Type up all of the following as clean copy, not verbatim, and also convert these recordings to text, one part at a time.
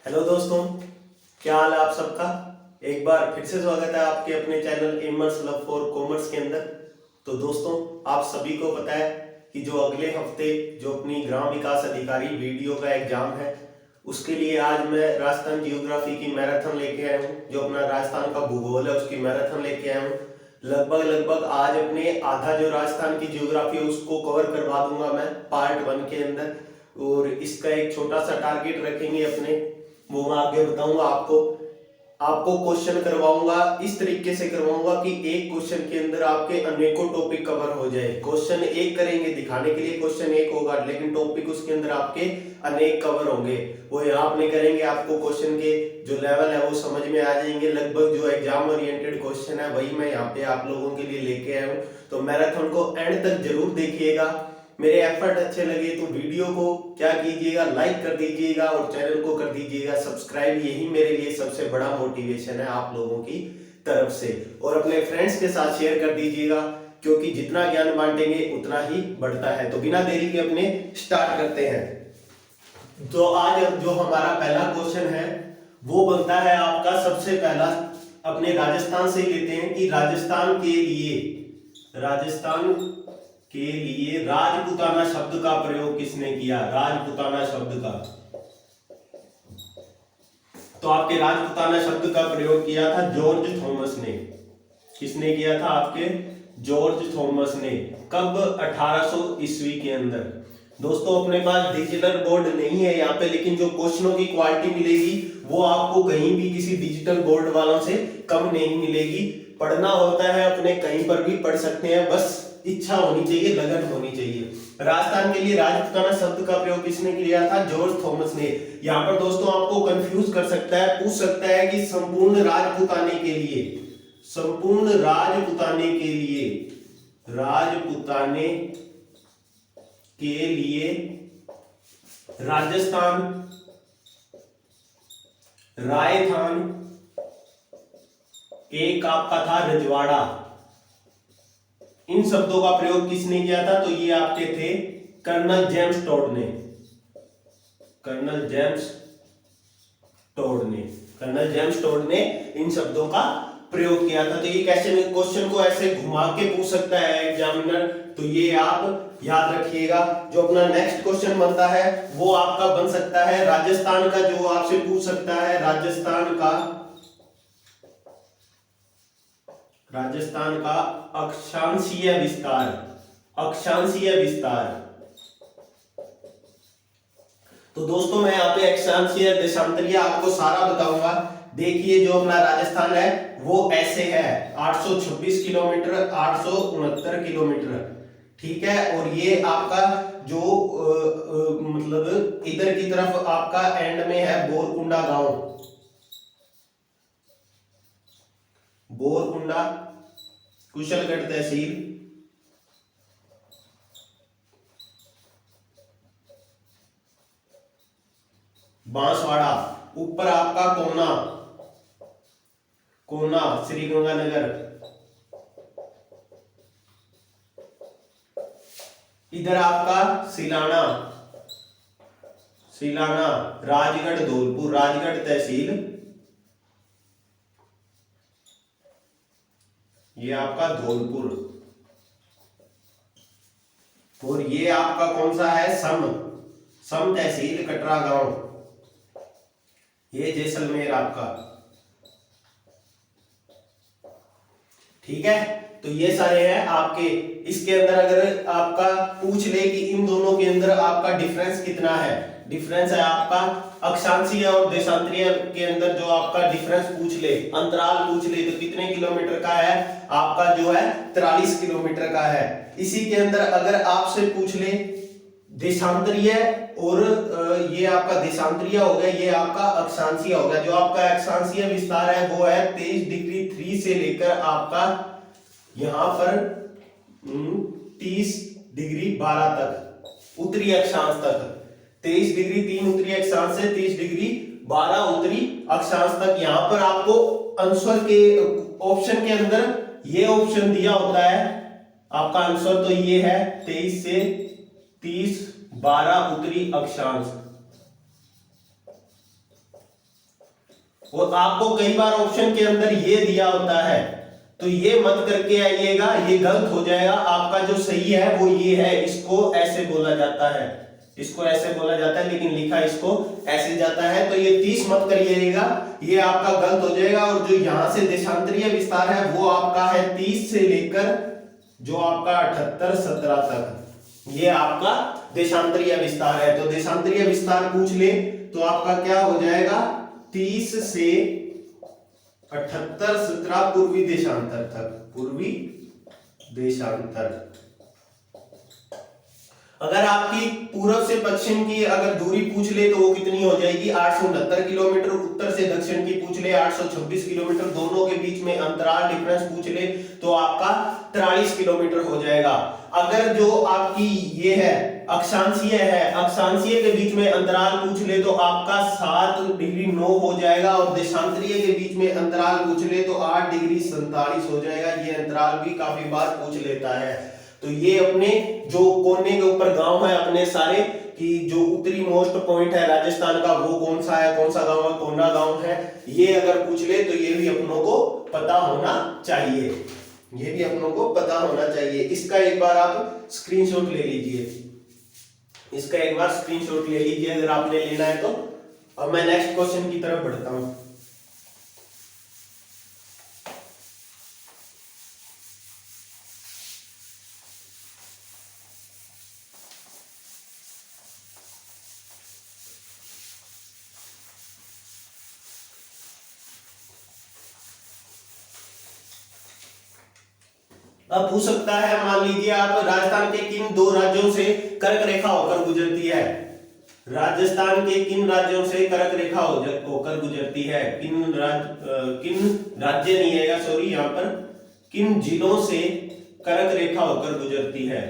Hello दोस्तों, क्या हाल है आप सबका। एक बार फिर से स्वागत है आपके अपने चैनल एमर्स लव फॉर कॉमर्स के अंदर। तो दोस्तों, आप सभी को पता है कि जो अगले हफ्ते जो अपनी ग्राम विकास अधिकारी वीडियो का एग्जाम है, उसके लिए आज मैं राजस्थान जियोग्राफी की मैराथन लेके आया हूँ। जो अपना राजस्थान का भूगोल है उसकी मैराथन लेके आया हूँ। लगभग लगभग आज अपने आधा जो राजस्थान की जियोग्राफी है उसको कवर करवा दूंगा मैं पार्ट 1 के अंदर। और इसका एक छोटा सा टारगेट रखेंगे अपने, वो मैं आगे बताऊंगा आपको। आपको क्वेश्चन करवाऊंगा, इस तरीके से करवाऊंगा कि एक क्वेश्चन के अंदर आपके अनेकों टॉपिक कवर हो जाए। क्वेश्चन एक करेंगे, दिखाने के लिए क्वेश्चन एक होगा, लेकिन टॉपिक उसके अंदर आपके अनेक कवर होंगे। वो यहाँ अपने करेंगे, आपको क्वेश्चन के जो लेवल है वो समझ में आ जाएंगे। लगभग जो एग्जाम ओरिएंटेड क्वेश्चन है वही मैं यहाँ पे आप लोगों के लिए लेके आया हूँ। तो मैराथन को एंड तक जरूर देखिएगा। मेरे एफर्ट अच्छे लगे तो वीडियो को क्या कीजिएगा, लाइक कर दीजिएगा और चैनल को कर दीजिएगा सब्सक्राइब। यही मेरे लिए सबसे बड़ा मोटिवेशन है आप लोगों की तरफ से। और अपने फ्रेंड्स के साथ शेयर कर दीजिएगा, क्योंकि जितना ज्ञान बांटेंगे उतना ही बढ़ता है। तो बिना देरी के अपने स्टार्ट करते हैं। तो आज जो हमारा पहला क्वेश्चन है वो बनता है आपका सबसे पहला, अपने राजस्थान से लेते हैं कि राजस्थान के लिए राजपूताना शब्द का प्रयोग किसने किया। राजपूताना शब्द का, तो आपके राजपूताना शब्द का प्रयोग किया था जॉर्ज थॉमस ने। किसने किया था आपके? जॉर्ज थॉमस ने। कब? 1800 ईस्वी के अंदर। दोस्तों, अपने पास डिजिटल बोर्ड नहीं है यहाँ पे, लेकिन जो क्वेश्चनों की क्वालिटी मिलेगी वो आपको कहीं भी किसी डिजिटल बोर्ड वालों से कम नहीं मिलेगी। पढ़ना होता है अपने कहीं पर भी पढ़ सकते हैं, बस इच्छा होनी चाहिए, लगन होनी चाहिए। राजस्थान के लिए राजपूताना शब्द का प्रयोग किसने किया था? जॉर्ज थॉमस ने। यहाँ पर दोस्तों आपको कंफ्यूज कर सकता है, पूछ सकता है कि संपूर्ण राजपूताने के लिए, संपूर्ण राजपूताने के लिए, राजपूताने के लिए राजस्थान, रायथान, एक आपका था रजवाड़ा, इन शब्दों का प्रयोग किसने किया था? तो ये आपके थे कर्नल जेम्स टोड ने। कर्नल जेम्स टोड ने, कर्नल जेम्स टोड ने इन शब्दों का प्रयोग किया था। तो ये कैसे क्वेश्चन को ऐसे घुमा के पूछ सकता है एग्जामिनर, तो ये आप याद रखिएगा। जो अपना नेक्स्ट क्वेश्चन बनता है वो आपका बन सकता है राजस्थान का, जो आपसे पूछ सकता है राजस्थान का अक्षांशीय विस्तार। अक्षांशीय विस्तार। तो दोस्तों, मैं यहाँ पे अक्षांशीय देशांतरीय आपको सारा बताऊंगा। देखिए, जो अपना राजस्थान है वो ऐसे है 826 किलोमीटर, 869 किलोमीटर, ठीक है। और ये आपका जो मतलब इधर की तरफ आपका एंड में है बोरकुंडा गांव, बोरकुंडा कुशलगढ़ तहसील, बांसवाड़ा। ऊपर आपका कोना, कोना श्रीगंगानगर। इधर आपका सिलाना, सिलाना राजगढ़ धौलपुर, राजगढ़ तहसील, ये आपका धौलपुर। और ये आपका कौन सा है? सम तहसील कटरा गांव, ये जैसलमेर आपका, ठीक है। तो ये सारे हैं आपके। इसके अंदर अगर आपका पूछ ले कि इन दोनों के अंदर आपका डिफरेंस कितना है, डिफरेंस है आपका अक्षांशीय और देशांतरीय के अंदर जो आपका डिफरेंस पूछ ले, अंतराल पूछ ले, तो कितने किलोमीटर का है? आपका जो है 43 किलोमीटर का है। इसी के अंदर अगर आपसे पूछ ले देशांतरीय, और ये आपका देशांतरीय हो गया, ये आपका अक्षांशीय हो गया। जो आपका अक्षांशीय विस्तार है वो है 23 डिग्री 3 से लेकर आपका यहां पर 30 डिग्री 12 तक, उत्तरी अक्षांश तक। 23 डिग्री 3 उत्तरी अक्षांश से 30 डिग्री 12 उत्तरी अक्षांश तक। यहां पर आपको आंसर के ऑप्शन के अंदर ये ऑप्शन दिया होता है, आपका आंसर तो ये है 23 से 30 12 उत्तरी अक्षांश। और आपको कई बार ऑप्शन के अंदर ये दिया होता है, तो ये मत करके आइएगा, ये गलत हो जाएगा। आपका जो सही है वो ये है, इसको ऐसे बोला जाता है, इसको ऐसे बोला जाता है, लेकिन लिखा इसको ऐसे जाता है। तो ये 30 मत करिएगा, ये आपका गलत हो जाएगा। और जो यहां से देशांतरीय विस्तार है वो आपका है 30 से लेकर जो आपका 78-17 तक, ये आपका देशांतरीय विस्तार है। तो देशांतरीय विस्तार पूछ ले तो आपका क्या हो जाएगा, 30 से 78-17 पूर्वी देशांतर तक, पूर्वी देशांतर। अगर आपकी पूर्व से पश्चिम की अगर दूरी पूछ ले तो वो कितनी हो जाएगी, 869 किलोमीटर। उत्तर से दक्षिण की पूछ ले 826 किलोमीटर। दोनों के बीच में अंतराल डिफरेंस पूछ ले तो आपका 43 किलोमीटर हो जाएगा। अगर जो आपकी ये है अक्षांशीय है, अक्षांशीय के बीच में अंतराल पूछ ले तो आपका 7 डिग्री 9 हो जाएगा। और देशांतरीय के बीच में अंतराल पूछ ले तो 8 डिग्री 47 हो जाएगा। ये अंतराल भी काफी बार पूछ लेता है। तो ये अपने जो कोने के ऊपर गांव है अपने सारे कि जो उत्तरी मोस्ट पॉइंट है राजस्थान का वो कौन सा है, कौन सा गांव है, कोना गांव है, ये अगर पूछ ले तो ये भी अपनों को पता होना चाहिए, ये भी अपनों को पता होना चाहिए। इसका एक बार आप स्क्रीनशॉट ले लीजिए, इसका एक बार स्क्रीनशॉट ले लीजिए अगर आपने लेना है तो। अब मैं नेक्स्ट क्वेश्चन की तरफ बढ़ता हूं। अब पूछ सकता है, मान लीजिए आप राजस्थान के किन 2 राज्यों से कर्क रेखा होकर गुजरती है, राजस्थान के किन राज्यों से कर्क रेखा होकर गुजरती है, किन राज्य नहीं आएगा सॉरी, यहाँ पर किन जिलों से कर्क रेखा होकर गुजरती है,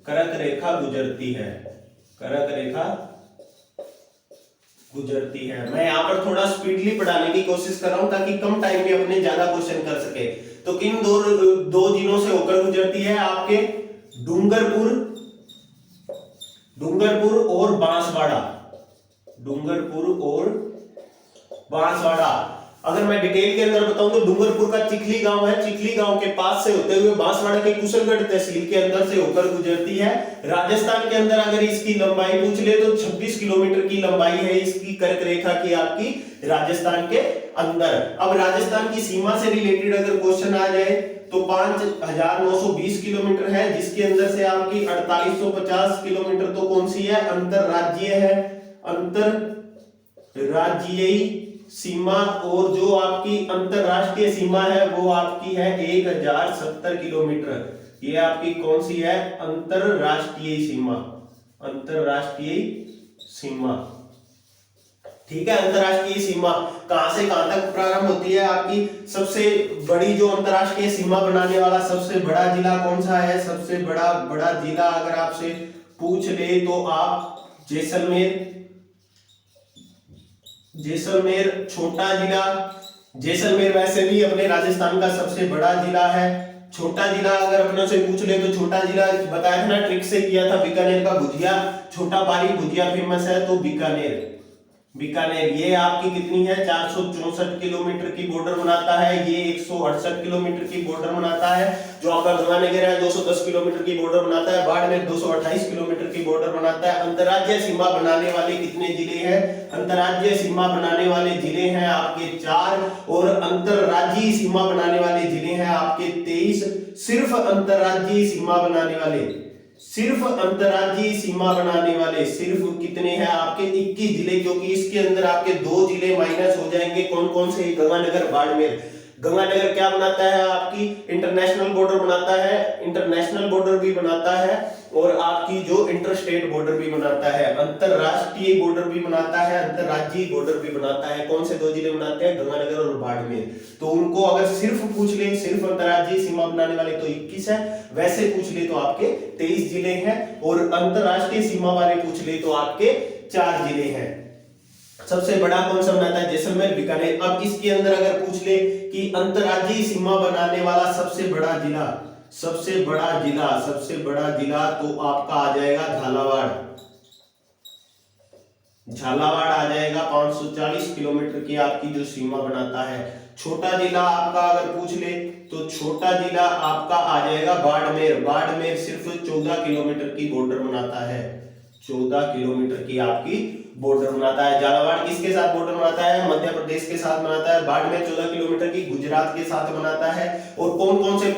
कर्क रेखा गुजरती है, कर्क रेखा गुजरती है। मैं यहाँ पर थोड़ा स्पीडली पढ़ाने की कोशिश कर रहा हूं ताकि कम टाइम में अपने ज्यादा क्वेश्चन कर सके। तो किन दो जिलों से होकर गुजरती है, आपके डूंगरपुर और बांसवाड़ा, डूंगरपुर और बांसवाड़ा। अगर मैं डिटेल के अंदर बताऊं तो डूंगरपुर का चिखली गांव है, चिखली गांव के पास से होते हुए बांसवाड़ा के कुशलगढ़ तहसील के अंदर से होकर गुजरती है। राजस्थान के अंदर अगर इसकी लंबाई पूछ ले तो 26 किलोमीटर की लंबाई है इसकी कर्क रेखा की आपकी राजस्थान के अंदर। अब राजस्थान की सीमा से रिलेटेड अगर क्वेश्चन आ जाए तो 5920 किलोमीटर है, जिसके अंदर से आपकी 4850 किलोमीटर तो कौन सी है, अंतरराज्यीय है, अंतरराज्यीय सीमा। और जो आपकी अंतरराष्ट्रीय सीमा है वो आपकी है 1070 किलोमीटर। ये आपकी कौन सी है, अंतरराष्ट्रीय सीमा, अंतरराष्ट्रीय सीमा। ठीक है, अंतरराष्ट्रीय सीमा कहां से कहां तक प्रारंभ होती है आपकी, सबसे बड़ी जो अंतरराष्ट्रीय सीमा बनाने वाला सबसे बड़ा जिला कौन सा है, सबसे बड़ा जिला अगर आपसे पूछ ले तो आप जैसलमेर छोटा जिला, जैसलमेर वैसे भी अपने राजस्थान का सबसे बड़ा जिला है। छोटा जिला अगर अपने से पूछ ले तो छोटा जिला बताया था ना, ट्रिक से किया था, बीकानेर का भुजिया, छोटा बारी भुजिया फेमस है तो बीकानेर। ये आपकी कितनी है, 464 किलोमीटर की बॉर्डर बनाता है, ये 168 किलोमीटर की बॉर्डर बनाता है। जो आपका गंगानगर है 210 किलोमीटर की बॉर्डर बनाता है, बाड़मेर 228 किलोमीटर की बॉर्डर बनाता है। अंतरराज्यीय सीमा बनाने वाले कितने जिले हैं, अंतरराज्यीय सीमा बनाने वाले जिले हैं आपके 4 और अंतरराज्यीय सीमा बनाने वाले जिले हैं आपके 23। सिर्फ अंतरराज्यीय सीमा बनाने वाले, सिर्फ अंतरराज्यीय सीमा बनाने वाले सिर्फ कितने हैं आपके 21 जिले, क्योंकि इसके अंदर आपके 2 जिले माइनस हो जाएंगे। कौन कौन से, गंगानगर बाड़मेर। गंगानगर क्या बनाता है आपकी, इंटरनेशनल बॉर्डर बनाता है, इंटरनेशनल बॉर्डर भी बनाता है और आपकी जो इंटरस्टेट बॉर्डर भी बनाता है, अंतरराष्ट्रीय बॉर्डर भी बनाता है, अंतरराज्यीय बॉर्डर भी बनाता है। कौन से 2 जिले बनाते हैं, गंगानगर और बाड़मेर। तो उनको अगर सिर्फ पूछ ले, सिर्फ अंतरराज्यीय सीमा बनाने वाले तो 21 है, वैसे पूछ ले तो आपके 23 जिले हैं और अंतरराष्ट्रीय सीमा वाले पूछ ले तो आपके 4 जिले हैं। सबसे बड़ा कौन सा बनाता है, जैसलमेर, बीकानेर। अब इसके अंदर अगर पूछ ले कि अंतरराज्यीय सीमा बनाने वाला सबसे बड़ा जिला, सबसे बड़ा जिला तो आपका आ जाएगा झालावाड़। झालावाड़ आ जाएगा 540 किलोमीटर की आपकी जो सीमा बनाता है। छोटा जिला आपका अगर पूछ ले तो छोटा जिला आपका आ जाएगा बाड़मेर। बाड़मेर सिर्फ 14 किलोमीटर की बॉर्डर बनाता है, 14 किलोमीटर की आपकी बॉर्डर बनाता है। झालावाड़ किसके साथ बॉर्डर बनाता है? मध्य प्रदेश के साथ बनाता है। बाड़मेर 14 किलोमीटर की गुजरात के साथ बनाता है। और कौन कौन से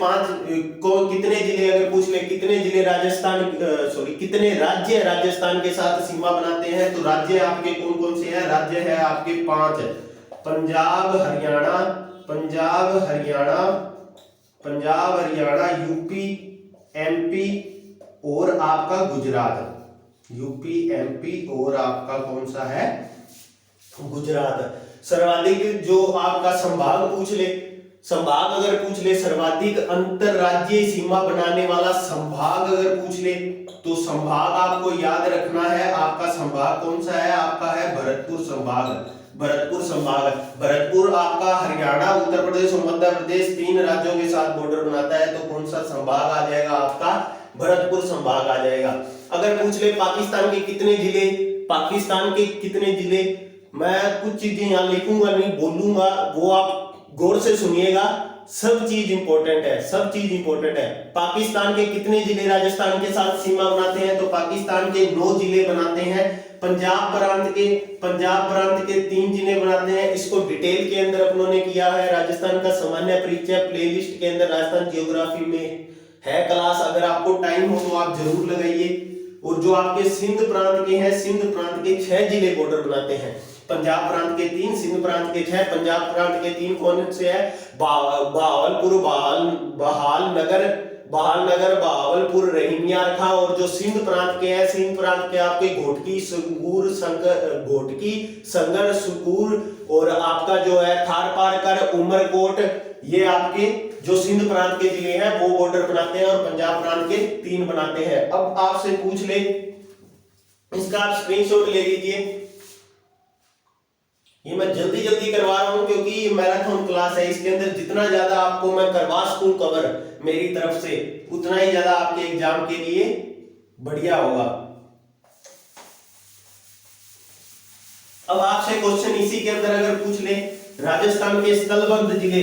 कितने जिले अगर पूछ ले, कितने जिले राजस्थान कितने राज्य राजस्थान के साथ सीमा बनाते हैं, तो राज्य आपके कौन कौन से हैं? राज्य है आपके 5, पंजाब हरियाणा, पंजाब हरियाणा, पंजाब हरियाणा, यूपी एमपी और आपका गुजरात। यूपी एमपी और आपका कौन सा है? गुजरात। सर्वाधिक जो आपका संभाग पूछ ले, संभाग अगर पूछ ले, सर्वाधिक अंतरराज्यीय सीमा बनाने वाला संभाग अगर पूछ ले, तो संभाग आपको याद रखना है। आपका संभाग कौन सा है? आपका है भरतपुर संभाग। भरतपुर संभाग, भरतपुर आपका हरियाणा, उत्तर प्रदेश और मध्य प्रदेश 3 राज्यों के साथ बॉर्डर बनाता है। तो कौन सा संभाग आ जाएगा? आपका भरतपुर संभाग आ जाएगा। अगर पूछ ले पाकिस्तान के कितने जिले, पाकिस्तान के कितने जिले, मैं कुछ चीजें यहाँ लिखूंगा नहीं, बोलूंगा, वो आप गौर से सुनिएगा। सब चीज इंपॉर्टेंट है, सब चीज इंपॉर्टेंट है। पाकिस्तान के कितने जिले राजस्थान के साथ सीमा बनाते हैं? तो पाकिस्तान के 9 जिले बनाते हैं। पंजाब प्रांत के 3 जिले बनाते हैं। इसको डिटेल के अंदर अपनों ने किया है। राजस्थान का सामान्य परिचय प्लेलिस्ट के अंदर राजस्थान जियोग्राफी में है क्लास, अगर आपको टाइम हो तो आप जरूर लगाइए। और जो आपके सिंध प्रांत के हैं, सिंध प्रांत के 6 जिले बॉर्डर बनाते हैं। पंजाब प्रांत के 3, सिंध प्रांत के 6। पंजाब प्रांत के 3 कौन से है? बहावलपुर, बहालनगर, बहावलपुर, रहीमियार खां। और जो सिंध प्रांत के हैं, सिंध प्रांत के आपके घोटकी, संगर, सुकूर और आपका जो है थारपारकर, उमरकोट, ये आपके जो सिंध प्रांत के जिले हैं वो बॉर्डर बनाते हैं। और पंजाब प्रांत के 3 बनाते हैं। अब आपसे पूछ ले, इसका आप स्क्रीनशॉट ले लीजिए। ये मैं जल्दी जल्दी करवा रहा हूं क्योंकि ये मैराथन क्लास है। इसके अंदर जितना ज्यादा आपको मैं करवा सकूं कवर मेरी तरफ से, उतना ही ज्यादा आपके एग्जाम के लिए बढ़िया होगा। अब आपसे क्वेश्चन इसी के अंदर अगर पूछ ले, राजस्थान के स्थलबंध जिले,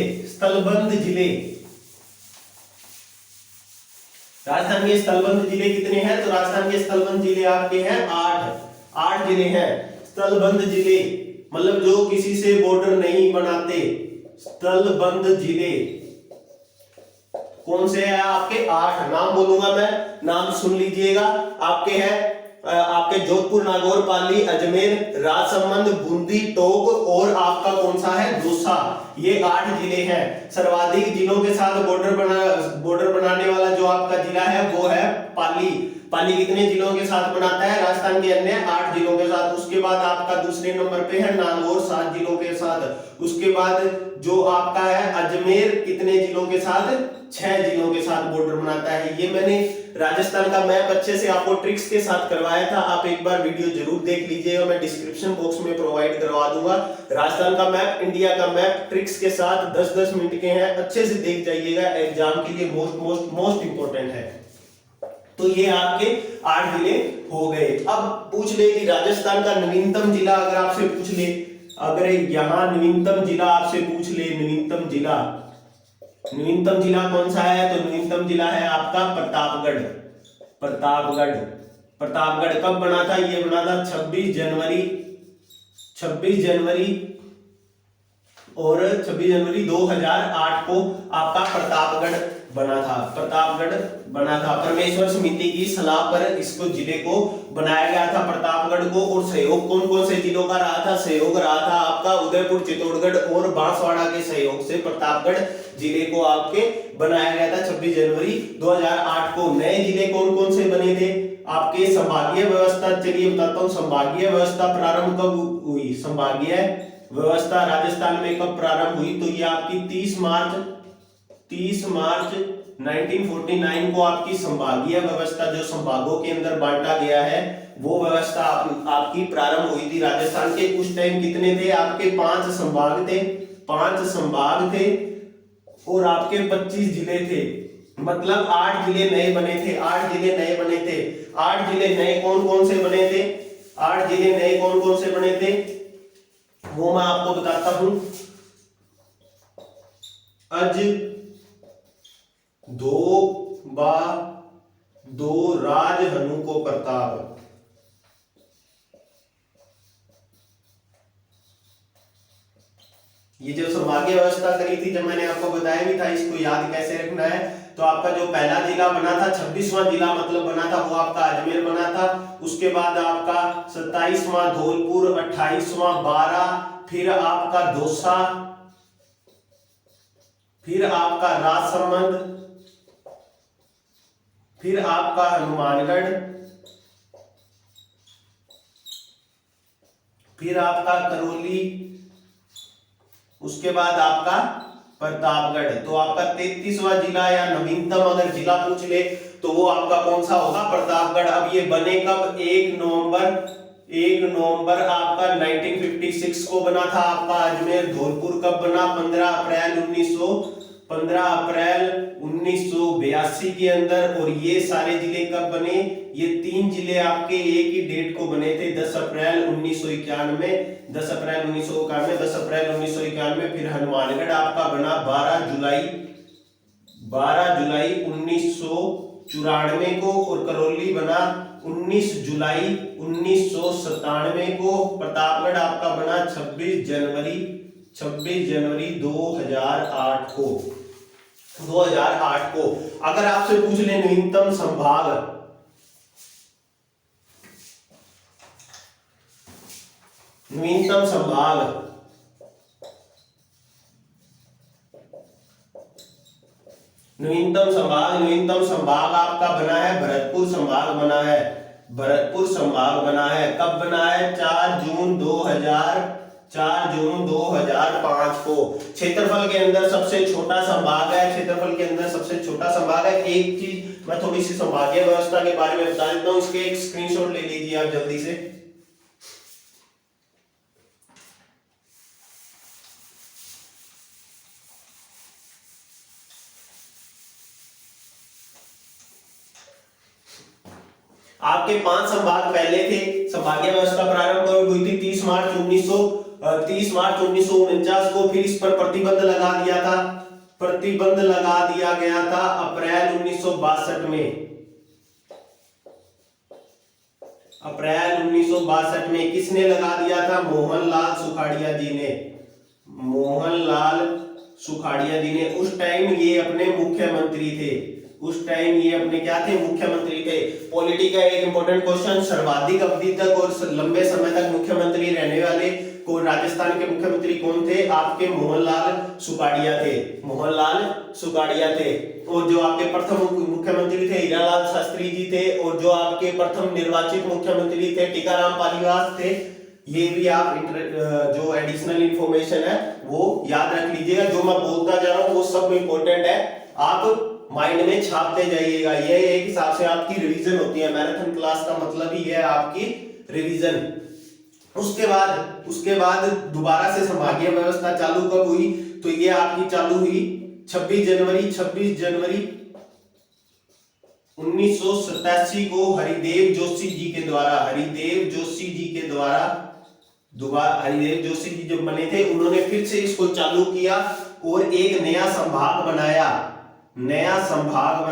राजस्थान के स्थलबंध जिले कितने हैं? तो राजस्थान के स्थलबंध जिले आपके हैं 8 जिले हैं। स्थलबंध जिले मतलब जो किसी से बॉर्डर नहीं बनाते, स्थलबंध जिले कौन से हैं आपके? 8 नाम बोलूंगा मैं, नाम सुन लीजिएगा। आपके हैं आपके जोधपुर, नागौर, पाली, अजमेर, राजसमंद, बूंदी, टोंक और आपका कौन सा है? दौसा। ये 8 जिले हैं। सर्वाधिक जिलों के साथ बॉर्डर बनाने वाला जो आपका जिला है वो है पाली। पाली कितने जिलों के साथ बनाता है? राजस्थान के अन्य 8 जिलों के साथ। उसके बाद आपका दूसरे नंबर पे है नागौर 7 जिलों के साथ। उसके बाद जो आपका है अजमेर कितने जिलों के साथ? 6 जिलों के साथ बॉर्डर बनाता है। ये मैंने राजस्थान का मैप अच्छे से आपको ट्रिक्स के साथ करवाया था, आप एक बार वीडियो जरूर देख लीजिएगा, मैं डिस्क्रिप्शन बॉक्स में प्रोवाइड करवा दूंगा। राजस्थान का मैप, इंडिया का मैप ट्रिक्स के साथ 10-10 मिनट के हैं, अच्छे से देख जाइएगा, एग्जाम के लिए मोस्ट इंपोर्टेंट है। तो ये आपके 8 जिले हो गए। अब पूछ ले कि राजस्थान का नवीनतम जिला अगर आपसे पूछ ले, अगर यहाँ नवीनतम जिला आपसे पूछ ले, नवीनतम जिला कौन सा है? तो नवीनतम जिला है आपका प्रतापगढ़। प्रतापगढ़ कब बना था? ये बना था 26 जनवरी और 26 जनवरी 2008 को आपका प्रतापगढ़ बना था। परमेश्वर समिति की सलाह पर इसको जिले को बनाया गया था प्रतापगढ़ को। और सहयोग कौन कौन से जिलों का रहा था? सहयोग रहा था आपका उदयपुर, चित्तौड़गढ़ और बांसवाड़ा के सहयोग से प्रतापगढ़ जिले को आपके बनाया गया था 26 जनवरी 2008 को। नए जिले कौन कौन से बने थे? आपके संभागीय व्यवस्था, चलिए बताता हूँ संभागीय व्यवस्था प्रारंभ कब हुई? संभागीय व्यवस्था राजस्थान में कब प्रारंभ हुई? तो ये आपकी 30 मार्च 1949 को आपकी संभागीय व्यवस्था जो संभागों के अंदर बांटा गया है वो व्यवस्था आपकी प्रारंभ हुई थी राजस्थान के। उस टाइम कितने थे आपके? 5 संभाग थे और आपके 25 जिले थे, मतलब 8 जिले नए बने थे। 8 जिले नए कौन कौन से बने थे? 8 जिले नए कौन कौन से बने थे वो मैं आपको बताता हूं। अज, दो बा, दो राज, हनु को प्रताप। ये जो संभागीय व्यवस्था करी थी, जब मैंने आपको बताया भी था इसको याद कैसे रखना है, तो आपका जो पहला जिला बना था, 26वां जिला मतलब बना था, वो आपका अजमेर बना था। उसके बाद आपका 27वां धौलपुर, 28वां बारा, फिर आपका दौसा, फिर आपका राजसमंद, फिर आपका हनुमानगढ़, फिर आपका करौली, उसके बाद आपका प्रतापगढ़। तो आपका 33वां जिला या नवीनतम अगर जिला पूछ ले तो वो आपका कौन सा होगा, प्रतापगढ़। अब ये बने कब, 1 नवंबर आपका 1956 को बना था आपका अजमेर। धौलपुर कब बना, 15 अप्रैल 1982 के अंदर। और ये सारे जिले कब बने, ये 3 जिले आपके एक ही डेट को बने थे, 10 अप्रैल 1991, 10 अप्रैल 1991, 10 अप्रैल 1991। फिर हनुमानगढ़ आपका बना 12 जुलाई 1994 को, और करौली बना 19 जुलाई 1997 को। प्रतापगढ़ आपका बना 26 जनवरी 2008 को। अगर आपसे पूछ ले नवीनतम संभाग, नवीनतम संभाग आपका बना है भरतपुर संभाग बना है। भरतपुर संभाग बना है, कब बना है, 4 जून 2005 को। क्षेत्रफल के अंदर सबसे छोटा संभाग है, क्षेत्रफल के अंदर सबसे छोटा संभाग है। एक चीज मैं थोड़ी सी संभागीय व्यवस्था के बारे में बता देता हूं, इसके एक स्क्रीनशॉट ले लीजिए आप जल्दी से। आपके 5 संभाग पहले थे। संभागीय व्यवस्था प्रारंभ हुई थी 30 मार्च 1949 को। फिर इस पर प्रतिबंध लगा दिया था अप्रैल 1962 में। अप्रैल 1962 में किसने लगा दिया था, मोहनलाल सुखाड़िया जी ने। उस टाइम ये अपने मुख्यमंत्री थे, मुख्यमंत्री थे। पॉलिटी का एक इंपॉर्टेंट क्वेश्चन, सर्वाधिक अवधि तक और लंबे समय तक मुख्यमंत्री रहने वाले को राजस्थान के मुख्यमंत्री कौन थे, आपके मोहनलाल सुखाड़िया थे। और जो आपके प्रथम मुख्यमंत्री थे हीरालाल शास्त्री जी थे। और जो आपके प्रथम निर्वाचित मुख्यमंत्री थे टीकाराम पालीवाल थे। ये भी आप जो एडिशनल इंफॉर्मेशन है वो याद रख लीजिएगा। जो मैं बोलता जा रहा हूँ वो सब इंपॉर्टेंट है, आप माइंड में छापते जाइएगा। ये एक हिसाब से आपकी रिवीजन होती है। मैराथन क्लास का मतलब ही है आपकी रिवीजन। उसके बाद दोबारा से संभागीय व्यवस्था चालू कब हुई, तो ये आपकी चालू हुई 26 जनवरी 1987 को हरिदेव जोशी जी के द्वारा। हरिदेव जोशी जी जो बने थे उन्होंने फिर से इसको चालू किया और एक नया संभाग बनाया। नया संभाग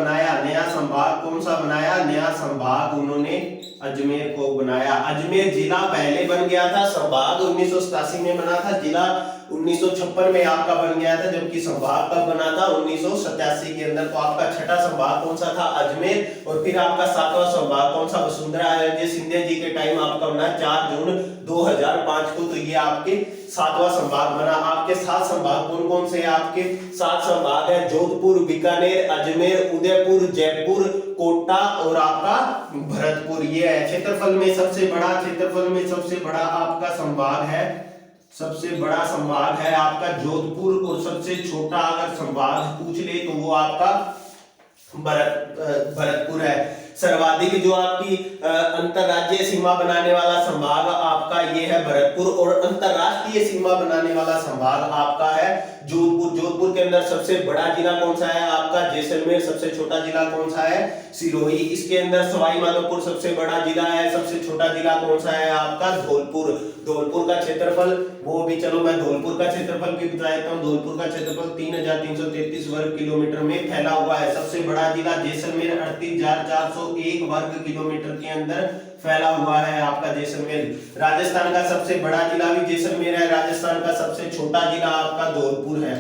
कौन सा बनाया, नया संभाग उन्होंने अजमेर को बनाया। अजमेर जिला पहले बन गया था, संभाग 1987 में बना था, जिला 1956 में आपका बन गया था, जबकि संभाग कब बना था, 1987 के अंदर। तो आपका छठा संभाग कौन सा था, अजमेर। और फिर आपका 7वां संभाग कौन सा, वसुंधरा अयोध्या सिंधिया जी के टाइम आपका बना 4 जून 2005 को। तो ये आपके 7वां संभाग बना। आपके 7 संभाग कौन कौन से हैं, आपके 7 संभाग है जोधपुर, बीकानेर, अजमेर, उदयपुर, जयपुर, कोटा और आपका भरतपुर। ये है क्षेत्रफल में सबसे बड़ा आपका संभाग है आपका जोधपुर। और सबसे छोटा अगर संभाग पूछ ले तो वो आपका भरतपुर है। सर्वाधिक जो आपकी अंतरराज्यीय सीमा बनाने वाला संभाग आपका ये है भरतपुर, और अंतरराष्ट्रीय सीमा बनाने वाला संभाग आपका है जोधपुर। जोधपुर के अंदर सबसे बड़ा जिला कौन सा है आपका जैसलमेर, सबसे छोटा जिला कौन सा है सिरोही। इसके अंदर सवाई माधोपुर सबसे बड़ा जिला है, सबसे छोटा जिला कौन सा है आपका धौलपुर। धौलपुर का क्षेत्रफल वो भी चलो मैं धौलपुर का क्षेत्रफल भी बता देता हूँ। धौलपुर का क्षेत्रफल 3333 वर्ग किलोमीटर में फैला हुआ है। सबसे बड़ा जिला जैसलमेर 38,401 वर्ग किलोमीटर के अंदर फैला हुआ है आपका जैसलमेर। राजस्थान का सबसे बड़ा जिला भी जैसलमेर है। राजस्थान का सबसे छोटा जिला आपका धौलपुर है।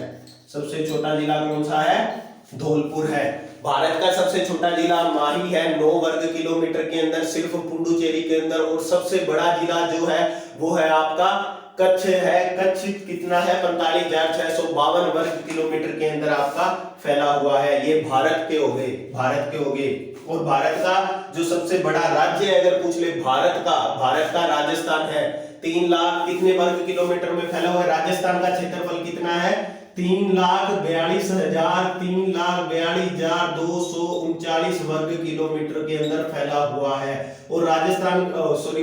सबसे छोटा जिला कौन सा है धौलपुर है। भारत का सबसे छोटा जिला माही है 9 वर्ग किलोमीटर के अंदर सिर्फ पुडुचेरी के अंदर, और सबसे बड़ा जिला जो है वो है आपका कच्छ है। कच्छ कितना है 45,652 वर्ग किलोमीटर के अंदर आपका फैला हुआ है। ये भारत के हो गए, भारत के हो गए। और भारत का जो सबसे बड़ा राज्य है अगर पूछ ले भारत का राजस्थान है। 3 लाख कितने वर्ग किलोमीटर में फैला हुआ है। राजस्थान का क्षेत्रफल कितना है 3,42,239 वर्ग किलोमीटर के अंदर फैला हुआ है। और राजस्थान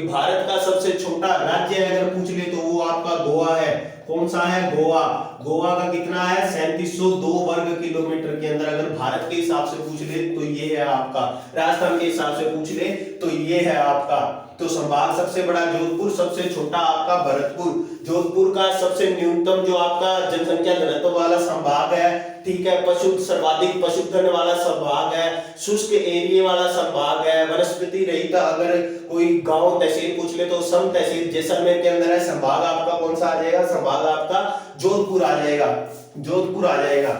भारत का सबसे छोटा राज्य अगर पूछ ले तो वो आपका गोवा है। कौन सा है गोवा। गोवा का कितना है 3702 वर्ग किलोमीटर के अंदर। अगर भारत के हिसाब से पूछ ले तो ये है आपका, राजस्थान के हिसाब से पूछ ले तो ये है आपका। तो संभाग सबसे बड़ा जोधपुर, सबसे छोटा आपका भरतपुर। जोधपुर का सबसे न्यूनतम जो आपका जनसंख्या घनत्व वाला संभाग है, ठीक है, सर्वाधिक पशुधन वाला संभाग है, शुष्क एरिया वाला संभाग है, वनस्पति रहित अगर कोई गांव तहसील पूछ ले तो सम तहसील जैसलमेर के अंदर है। संभाग आपका कौन सा आ जाएगा, संभाग आपका जोधपुर आ जाएगा, जोधपुर आ जाएगा।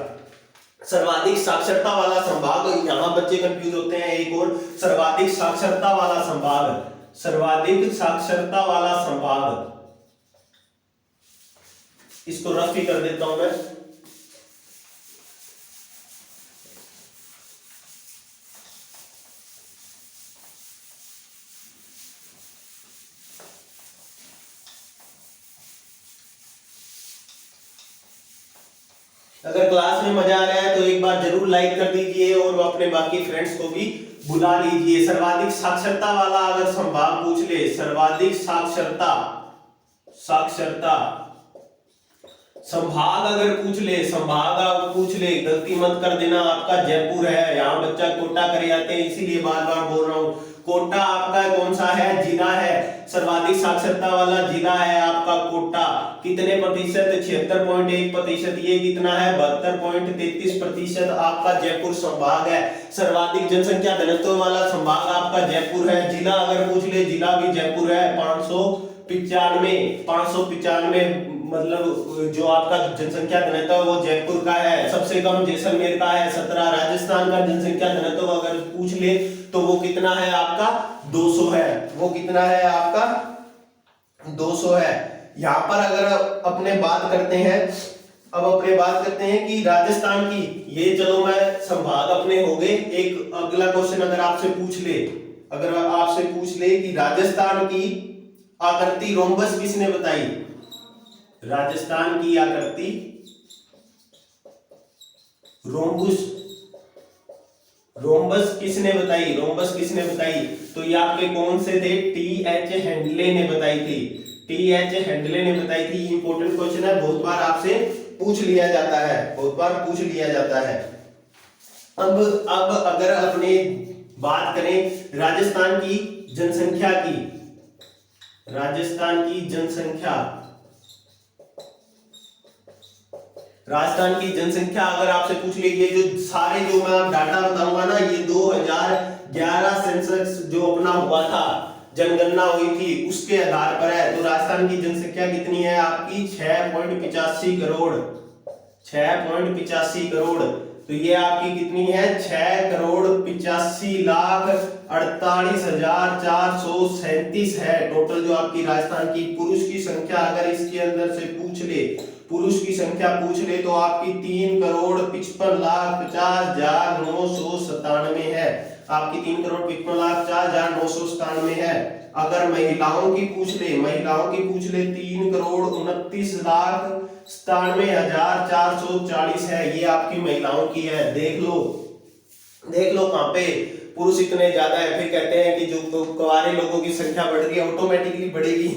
सर्वाधिक साक्षरता वाला संभाग, यहां बच्चे कंफ्यूज होते हैं एक और, सर्वाधिक साक्षरता वाला संभाग, सर्वाधिक साक्षरता वाला संभाग, इसको रफ ही कर देता हूं मैं। अगर क्लास में मजा आ रहा है तो एक बार जरूर लाइक कर दीजिए और अपने बाकी फ्रेंड्स को भी बुला लीजिए। सर्वाधिक साक्षरता वाला अगर संभाग पूछ ले, सर्वाधिक साक्षरता संभाग अगर पूछ ले, संभाग आप पूछ ले, गलती मत कर देना, आपका जयपुर है। यहाँ बच्चा कोटा करे जाते हैं इसीलिए बार बार बोल रहा हूँ। कोटा आपका कौन सा है, जिला है, सर्वाधिक साक्षरता वाला जिला है आपका कोटा। कितने प्रतिशत, 76.1%। ये कितना है 72.33% आपका जयपुर संभाग है। सर्वाधिक जनसंख्या घनत्व वाला संभाग आपका जयपुर है। जिला अगर पूछ ले, जिला भी जयपुर है। 595 मतलब जो आपका जनसंख्या घनत्व वो जयपुर का है। सबसे कम जैसलमेर का है 17। राजस्थान का जनसंख्या घनत्व अगर पूछ ले तो वो कितना है आपका 200 है। वो कितना है आपका 200 है। यहां पर अगर अपने बात करते हैं, अब अपने बात करते हैं कि राजस्थान की, ये चलो मैं संभाग अपने हो गए। एक अगला क्वेश्चन अगर आपसे पूछ ले, अगर आपसे पूछ ले कि राजस्थान की आकृति रोम्बस किसने बताई, राजस्थान की आकृति रोम्बस किसने बताई, रोम्बस किसने बताई, तो ये आपके कौन से थे, टी.एच. हेंडले ने बताई थी। टी.एच. हेंडले ने बताई थी। इंपॉर्टेंट क्वेश्चन है, बहुत बार आपसे पूछ लिया जाता है, बहुत बार पूछ लिया जाता है। अब अगर अपने बात करें राजस्थान की जनसंख्या की, राजस्थान की जनसंख्या, राजस्थान की जनसंख्या अगर आपसे पूछ लीजिए, जो सारे जो मैं डाटा बताऊंगा ना, ये 2011 सेंसस जो अपना हुआ था, जनगणना हुई थी, उसके आधार पर है। तो राजस्थान की जनसंख्या कितनी है आपकी 6.85 करोड़, 6.85 करोड़। तो ये आपकी कितनी है 6,85,48,437 है टोटल जो आपकी राजस्थान की। पुरुष की संख्या अगर इसके अंदर से पूछ ले, पुरुष की संख्या पूछ ले तो आपकी 3,55,50,997 है। आपकी 3,55,50,997 है। अगर महिलाओं की पूछ ले, महिलाओं की पूछ ले 3,29,97,440 है। ये आपकी महिलाओं की है, देख लो। देख लो कहाँ पे पुरुष इतने ज्यादा है, फिर कहते हैं कि जो कुंवारे लोगों की संख्या बढ़ रही है, ऑटोमेटिकली बढ़ेगी,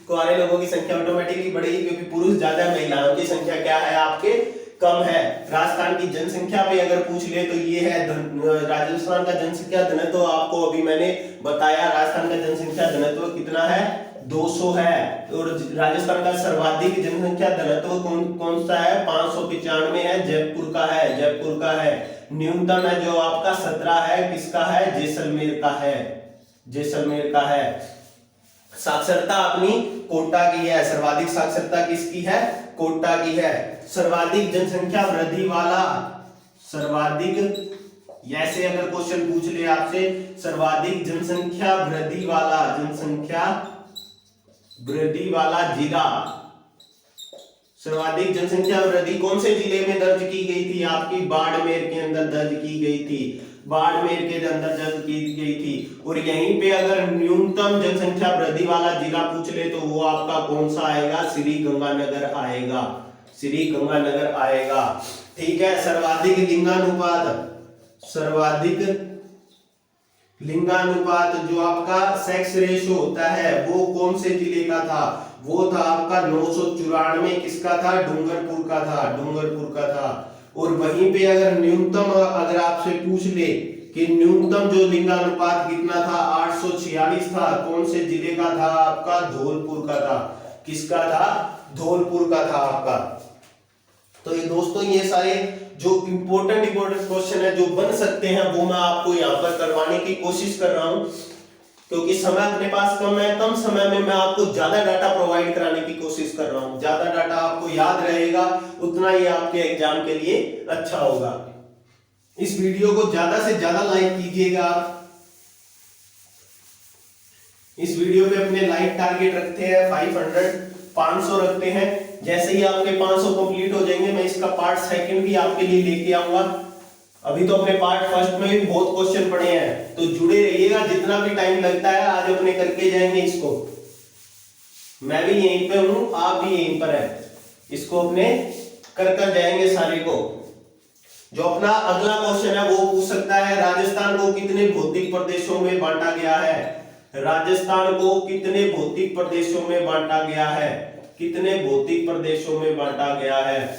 कुंवारे लोगों की संख्या ऑटोमेटिकली बढ़ेगी क्योंकि पुरुष ज्यादा है, महिलाओं की संख्या क्या है आपके कम है। राजस्थान की जनसंख्या पे अगर पूछ ले तो ये है राजस्थान का जनसंख्या घनत्व, आपको अभी मैंने बताया राजस्थान का जनसंख्या घनत्व कितना है 200 है। और राजस्थान का सर्वाधिक जनसंख्या घनत्व कौन सा है 595 है, जयपुर का है, जयपुर का है। न्यूनतम है जो आपका 17 है, किसका है जैसलमेर का है, जैसलमेर का है। साक्षरता अपनी कोटा की है, सर्वाधिक साक्षरता किसकी है कोटा की है। सर्वाधिक जनसंख्या वृद्धि वाला, सर्वाधिक ऐसे अगर क्वेश्चन पूछ ले आपसे, सर्वाधिक जनसंख्या वृद्धि वाला, जनसंख्या वृद्धि वाला जिला, सर्वाधिक जनसंख्या वृद्धि कौन से जिले में दर्ज की गई थी आपकी बाड़मेर के अंदर दर्ज की गई थी, बाड़मेर के अंदर दर्ज की गई थी। और यहीं पे अगर न्यूनतम जनसंख्या वृद्धि वाला जिला पूछ ले तो वो आपका कौन सा आएगा श्री गंगानगर आएगा, श्री गंगानगर आएगा। ठीक है। सर्वाधिक लिंगानुपात, सर्वाधिक लिंगानुपात जो आपका सेक्स रेशो होता है वो कौन से जिले का था, वो था आपका 994, किसका था डूंगरपुर का था, डूंगरपुर का था। और वहीं पे अगर न्यूनतम अगर आपसे पूछ ले कि न्यूनतम जो लिंगानुपात कितना था 846 था, कौन से जिले का था आपका धौलपुर का था, किसका था धौलपुर का था आपका। तो ये दोस्तों ये सारे जो इंपॉर्टेंट क्वेश्चन है जो बन सकते हैं वो मैं आपको यहाँ पर करवाने की कोशिश कर रहा हूं, क्योंकि समय अपने पास कम है, कम समय में मैं आपको ज्यादा डाटा प्रोवाइड कराने की कोशिश कर रहा हूं। ज्यादा डाटा आपको याद रहेगा उतना ही आपके एग्जाम के लिए अच्छा होगा। इस वीडियो को ज्यादा से ज्यादा लाइक कीजिएगा। इस वीडियो पे अपने लाइक टारगेट रखते हैं 500 रखते हैं। जैसे ही आपके 500 कंप्लीट हो जाएंगे मैं इसका पार्ट सेकंड भी आपके लिए लेके आऊंगा। अभी तो अपने पार्ट फर्स्ट में भी बहुत क्वेश्चन पड़े हैं, तो जुड़े रहिएगा, जितना भी टाइम लगता है आज अपने करके जाएंगे इसको। मैं भी यहीं पे हूं, आप भी यहीं पर है, इसको अपने कर जाएंगे सारे को। जो अपना अगला क्वेश्चन है वो पूछ सकता है राजस्थान को कितने भौतिक प्रदेशों में बांटा गया है, राजस्थान को कितने भौतिक प्रदेशों में बांटा गया है, कितने भौतिक प्रदेशों में बांटा गया है।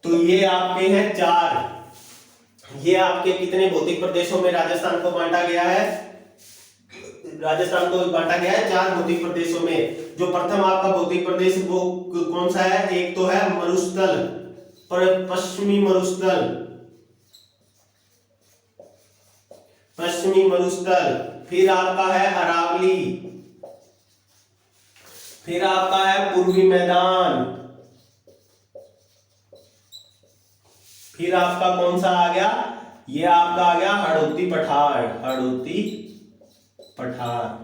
तो ये आपके हैं 4, ये आपके कितने भौतिक प्रदेशों में राजस्थान को बांटा गया है, राजस्थान को बांटा गया है 4 भौतिक प्रदेशों में। जो प्रथम आपका भौतिक प्रदेश वो कौन सा है, एक तो है मरुस्थल, पश्चिमी मरुस्थल, पश्चिमी मरुस्थल, फिर आपका है अरावली, फिर आपका है पूर्वी मैदान, फिर आपका कौन सा आ गया, ये आपका आ गया हड़ौती पठार, हड़ौती पठार।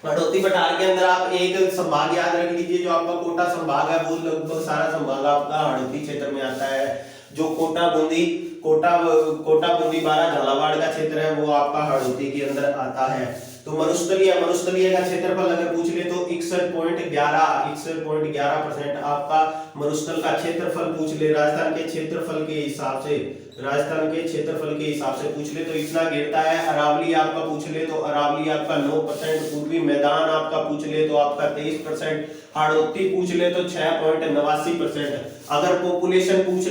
हड़ौती पठार के अंदर आप एक संभाग याद रख लीजिए, जो आपका कोटा संभाग है वो लगभग सारा संभाग आपका हड़ौती क्षेत्र में आता है। जो कोटा बूंदी बारा झालावाड़ का क्षेत्र है वो आपका हड़ौती के अंदर आता है। तो मरुस्थलीय का क्षेत्रफल अगर पूछ ले तो 61.11% आपका मरुस्थल का क्षेत्रफल पूछ ले, राजस्थान के क्षेत्रफल के हिसाब से, राजस्थान के क्षेत्रफल के हिसाब से पूछ ले तो इतना गिरता है। अरावली आपका पूछ ले तो अरावली आपका 9%, पूर्वी मैदान आपका पूछ ले तो आपका 23%, हाड़ौती पूछ ले तो 6.89%। अगर पॉपुलेशन पूछ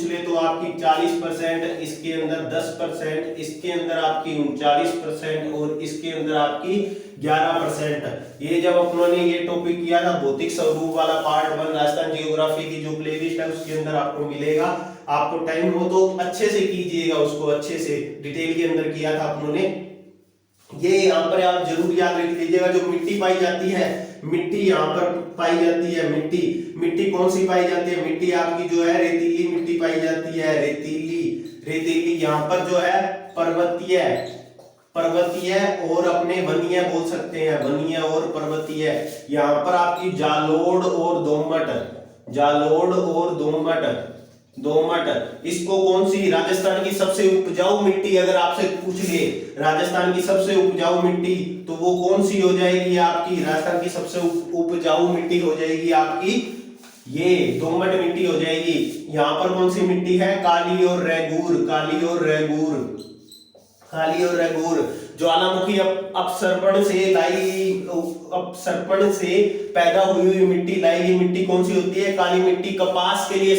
ले तो आपकी 40%, इसके अंदर 10%, इसके अंदर आपकी 39% और इसके अंदर आपकी 11%। ये जब अपनों ने ये टॉपिक किया था भौतिक स्वरूप वाला पार्ट 1 राजस्थान जियोग्राफी की जो प्लेलिस्ट है उसके अंदर आपको मिलेगा। आपको टाइम हो तो अच्छे से कीजिएगा, उसको अच्छे से डिटेल के अंदर किया था अपनों ने। ये यहाँ पर आप जरूर याद रख लीजिएगा। जो मिट्टी पाई जाती है, मिट्टी यहाँ पर पाई जाती है, मिट्टी कौन सी पाई जाती है, मिट्टी आपकी जो है रेतीली मिट्टी पाई जाती है, रेतीली यहाँ पर जो है पर्वतीय और अपने वनीय बोल सकते हैं, वनीय और पर्वतीय। यहाँ पर आपकी जालोड़ और दोमट, इसको कौन सी राजस्थान की सबसे उपजाऊ मिट्टी अगर आपसे पूछ ले, राजस्थान की सबसे उपजाऊ मिट्टी तो वो कौन सी हो जाएगी आपकी, राजस्थान की सबसे उपजाऊ मिट्टी हो जाएगी आपकी ये दोमट मिट्टी हो जाएगी। यहाँ पर कौन सी मिट्टी है, काली और रेगूर, काली और रेगूर, काली और रेगूर। ज्वालामुखी अपसर्पण से लाई, अपसर्पण से पैदा हुई मिट्टी, लाई हुई मिट्टी कौन सी होती है, काली मिट्टी। कपास के लिए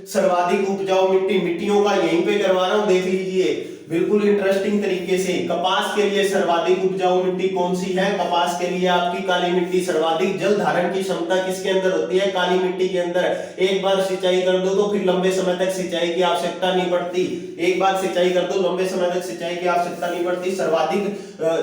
सर्वाधिक उपजाऊ मिट्टी, मिट्टियों का यहीं पे करवा रहा हूं, देख लीजिए बिल्कुल इंटरेस्टिंग तरीके से। कपास के लिए सर्वाधिक उपजाऊ मिट्टी कौन सी है, कपास के लिए आपकी काली मिट्टी। सर्वाधिक जल धारण की क्षमता किसके अंदर होती है, काली मिट्टी के अंदर। एक बार सिंचाई कर दो तो फिर लंबे समय तक सिंचाई की आवश्यकता नहीं पड़ती, एक बार सिंचाई कर दो लंबे समय तक सिंचाई की आवश्यकता नहीं पड़ती। सर्वाधिक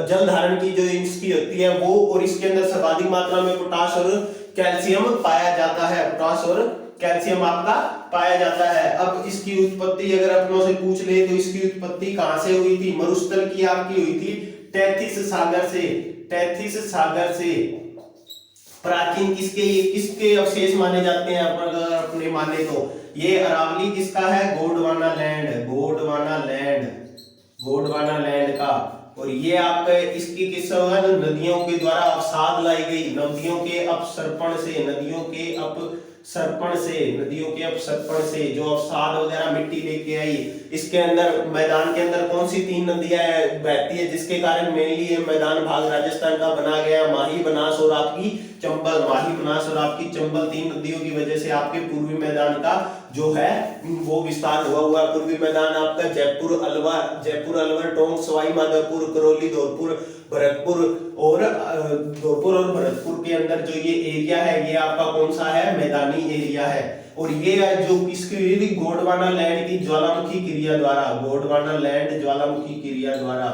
जल धारण की जो इसकी होती है वो, और इसके अंदर सर्वाधिक मात्रा में पोटाश और कैल्शियम पाया जाता है, पोटाश और कैल्शियम आपका पाया जाता है। अब इसकी उत्पत्ति अगर अपनों से पूछ ले तो इसकी उत्पत्ति कहां से हुई थी, मरुस्थल की आपकी हुई थी टेथिस सागर से, टेथिस सागर से। प्राचीन किसके अवशेष माने जाते हैं, अगर अपने माने तो ये अरावली किसका है, Gondwana land, Gondwana land, Gondwana land का। और ये आपका इसकी किस नदियों के द्वारा अवसाद लाई गई, नदियों के अपसर्पण से, नदियों के अपसर्पण से, नदियों के अपसर्पण से जो अवसाद वगैरह मिट्टी लेके आई। इसके अंदर मैदान के अंदर कौन सी 3 नदियां बहती है जिसके कारण मेनली ये मैदान भाग राजस्थान का बना गया, माही, बनास और आपकी चंबल, माही, बनास और आपकी चंबल। 3 नदियों की वजह से आपके पूर्वी मैदान का जो है वो विस्तार हुआ है। पूर्वी मैदान आपका जयपुर अलवर, टोंक, सवाई माधोपुर, करौली, धौलपुर, भरतपुर और भरतपुर के अंदर जो ये एरिया है ये आपका कौन सा है, मैदानी एरिया है। और ये जो इसकी गोंडवाना लैंड की ज्वालामुखी क्रिया द्वारा, गोंडवाना लैंड ज्वालामुखी क्रिया द्वारा,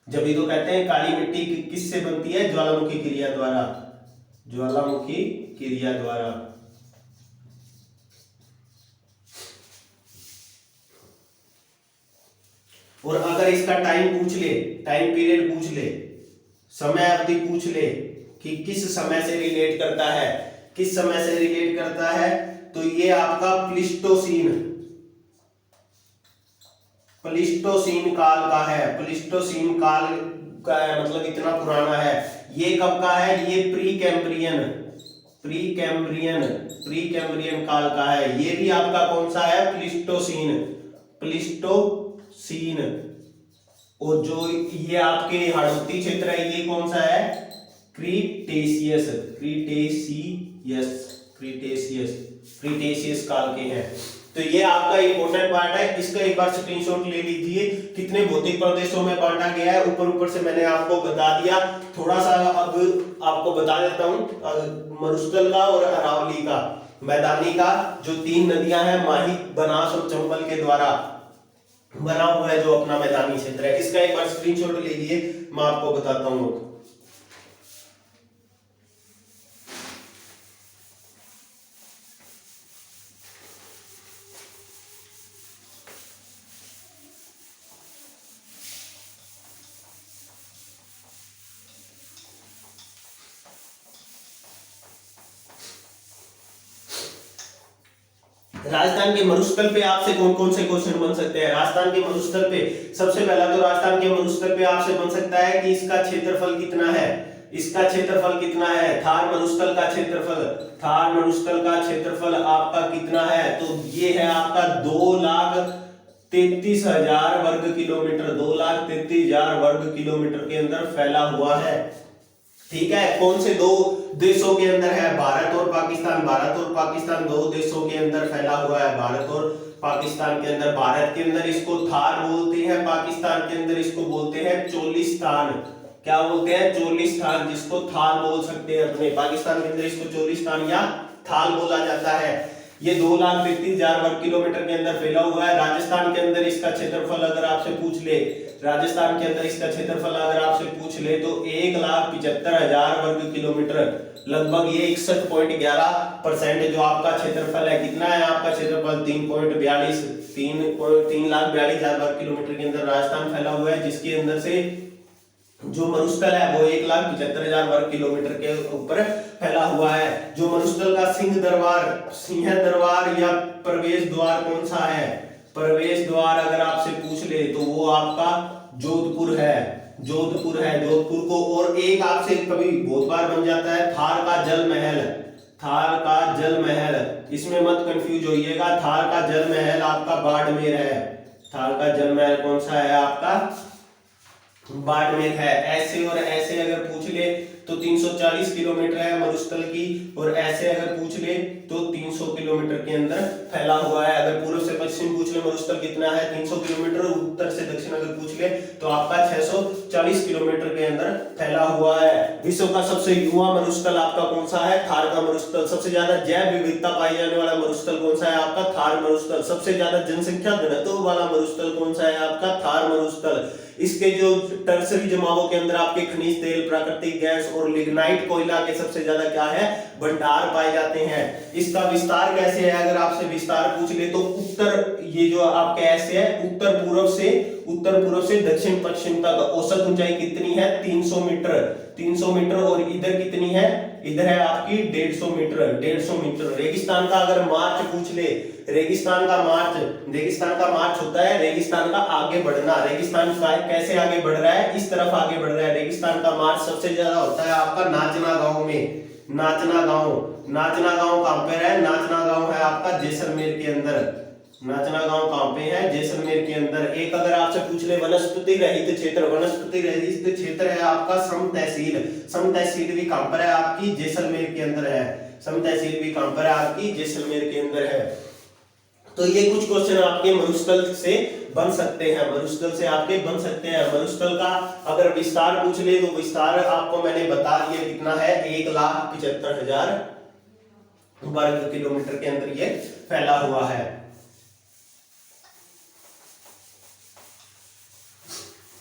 जब ये तो कहते हैं काली मिट्टी किससे बनती है, ज्वालामुखी क्रिया द्वारा, ज्वालामुखी क्रिया द्वारा। और अगर इसका टाइम पूछ ले, टाइम पीरियड पूछ ले, समय अवधि पूछ ले कि किस समय से रिलेट करता है, किस समय से रिलेट करता है, तो ये आपका प्लीस्टोसीन, प्लीस्टोसीन काल का है, प्लीस्टोसीन काल का है, मतलब इतना पुराना है। ये कब का है, ये प्री कैम्ब्रियन काल का है। ये भी आपका कौन सा है, प्लीस्टोसीन, प्लीस्टोसीन। और जो ये आपके हाड़ौती क्षेत्र है ये कौन सा है, क्रीटेशियस, क्रीटेशियस काल के हैं। तो ये आपका इंपॉर्टेंट पार्ट है, इसका एक बार स्क्रीनशॉट ले लीजिए। कितने भौतिक प्रदेशों में बांटा गया है, ऊपर से मैंने आपको बता दिया। थोड़ा सा अब आपको बता देता हूं मरुस्थल का और अरावली का, मैदानी का, जो 3 नदियां हैं माही, बनास और चंबल के द्वारा बना हुआ है जो अपना मैदानी क्षेत्र है। इसका एक बार स्क्रीनशॉट लीजिए, मैं आपको बताता हूं। राजस्थान के मरुस्थल पे आपसे कौन कौन से क्वेश्चन बन सकते हैं। राजस्थान के मरुस्थल पे सबसे पहला तो राजस्थान के मरुस्थल पे आपसे बन सकता है कि इसका क्षेत्रफल कितना है, इसका क्षेत्रफल कितना है। थार मरुस्थल का क्षेत्रफल, थार मरुस्थल का क्षेत्रफल आपका कितना है, तो ये है आपका 2,33,000 वर्ग किलोमीटर, 2,33,000 वर्ग किलोमीटर के अंदर फैला हुआ है। ठीक है, कौन से 2 देशों के अंदर है, भारत और पाकिस्तान, भारत और पाकिस्तान 2 देशों के अंदर फैला हुआ है, भारत और पाकिस्तान के अंदर। भारत के अंदर इसको थार बोलते हैं, पाकिस्तान के अंदर इसको बोलते हैं चोलिस्तान। क्या बोलते हैं, चोलिस्तान, जिसको थाल बोल सकते हैं अपने। पाकिस्तान के अंदर इसको चोलिस्तान या थाल बोला जाता है। ये 2,33,000 वर्ग किलोमीटर के अंदर फैला हुआ है। राजस्थान के अंदर इसका क्षेत्रफल अगर आपसे पूछ ले, राजस्थान के अंदर इसका क्षेत्रफल अगर आपसे पूछ ले तो 1,75,000 वर्ग किलोमीटर, लगभग ये 61.11% जो आपका क्षेत्रफल है। कितना है आपका क्षेत्रफल, 3,42,000 वर्ग किलोमीटर के अंदर राजस्थान फैला हुआ है, जिसके अंदर से जो मरुस्थल है वो 1,75,000 वर्ग किलोमीटर के ऊपर फैला हुआ है। जो मरुस्थल का सिंह दरबार या प्रवेश द्वार कौन सा है, प्रवेश द्वार अगर आपसे पूछ ले तो वो आपका जोधपुर है, जोधपुर को। और एक आपसे कभी बहुत बार बन जाता है थार का जल महल, थार का जल महल, इसमें मत कंफ्यूज होइएगा, थार का जल महल आपका बाड़मेर है। थार का जल महल कौन सा है आपका? बाड़मेर है। ऐसे और ऐसे अगर पूछ ले तो 340 किलोमीटर है मरुस्थल की, और ऐसे अगर पूछ ले तो 300 किलोमीटर के अंदर फैला हुआ है। अगर पूर्व से पश्चिम पूछ ले मरुस्थल कितना है 300 किलोमीटर, उत्तर से दक्षिण अगर पूछ ले तो आपका 640 किलोमीटर के अंदर फैला हुआ है। विश्व का सबसे युवा मरुस्थल आपका कौन सा है? थार का मरुस्थल। सबसे ज्यादा जैव विविधता पाई जाने वाला मरुस्थल कौन सा है आपका? थार मरुस्थल। सबसे ज्यादा जनसंख्या घनत्व वाला मरुस्थल कौन सा है आपका? थार मरुस्थल। इसके जो टर्सरी जमावों के अंदर आपके खनिज तेल, प्राकृतिक गैस और लिग्नाइट कोयला के सबसे ज्यादा क्या है? भंडार पाए जाते हैं। इसका विस्तार कैसे है? अगर आपसे विस्तार पूछ ले तो उत्तर, ये जो आपके ऐसे है, उत्तर पूर्व से दक्षिण पश्चिम तक औसत ऊंचाई कितनी है? 300 मीटर। 300 मीटर। और इधर कितनी है? इधर है आपकी 150 मीटर। 150 मीटर। रेगिस्तान का अगर मार्च पूछ ले, रेगिस्तान का मार्च होता है रेगिस्तान का आगे बढ़ना। रेगिस्तान कैसे आगे बढ़ रहा है? इस तरफ आगे बढ़ रहा है। रेगिस्तान का मार्च सबसे ज्यादा होता है आपका नाचना गांव में। नाचना गांव कहां पर है? नाचना गांव है आपका जैसलमेर के अंदर। नाचना गांव कहां पे है? जैसलमेर के अंदर। एक अगर आपसे पूछ ले वनस्पति रहित क्षेत्र है आपका सम तहसील भी कहां पर है आपकी? जैसलमेर के अंदर है। सम तहसील भी कहां पर है आपकी? जैसलमेर के अंदर है। तो ये कुछ क्वेश्चन आपके मरुस्थल से बन सकते हैं, मरुस्थल का अगर विस्तार पूछ ले तो विस्तार आपको मैंने बता दिया कितना है, 1,75,000 वर्ग किलोमीटर के अंदर ये फैला हुआ है।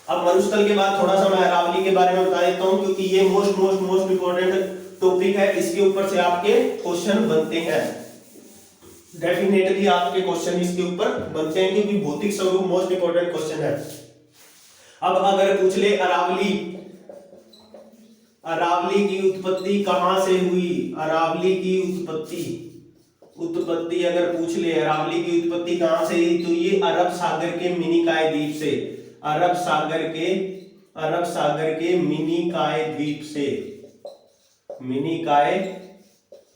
अब मरुस्थल के बाद थोड़ा सा मैं अरावली के बारे में बता देता हूं, क्योंकि ये मोस्ट इंपोर्टेंट टॉपिक है। इसके ऊपर से आपके क्वेश्चन बनते हैं, डेफिनेटली आपके क्वेश्चन इसके ऊपर बनते हैं, क्योंकि भौतिक स्वरूप मोस्ट इंपोर्टेंट क्वेश्चन है। अब अगर पूछ ले अरावली की उत्पत्ति कहां से हुई? अरावली की उत्पत्ति अगर पूछ ले अरावली की उत्पत्ति कहां से हुई, तो ये अरब सागर के मिनिकॉय द्वीप से। अरब सागर के मिनिकॉय द्वीप से।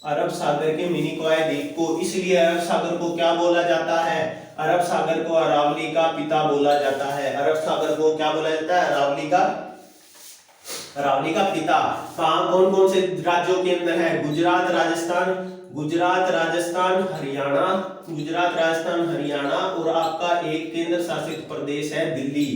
अरब सागर के मिनिकॉय द्वीप को, इसलिए अरब सागर को क्या बोला जाता है? अरब सागर को अरावली का पिता बोला जाता है। अरब सागर को क्या बोला जाता है? अरावली का पिता। कहां कौन कौन से राज्यों के अंदर है? गुजरात, राजस्थान, हरियाणा और आपका एक केंद्र शासित प्रदेश है दिल्ली,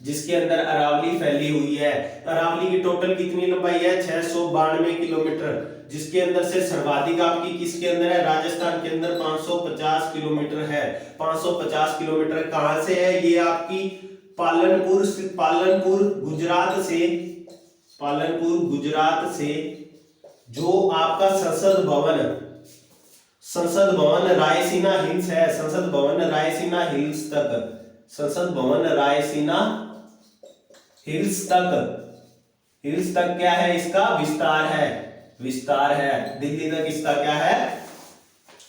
जिसके अंदर अरावली फैली हुई है। अरावली की टोटल कितनी लंबाई है? 692 किलोमीटर, जिसके अंदर से सर्वाधिक आपकी किसके अंदर है? राजस्थान के अंदर 550 किलोमीटर है। 550 किलोमीटर कहां से है? ये आपकी पालनपुर गुजरात से जो आपका संसद भवन रायसीना हिल्स है। संसद भवन रायसीना हिल्स तक क्या है? इसका विस्तार है। दिल्ली तक इसका क्या है?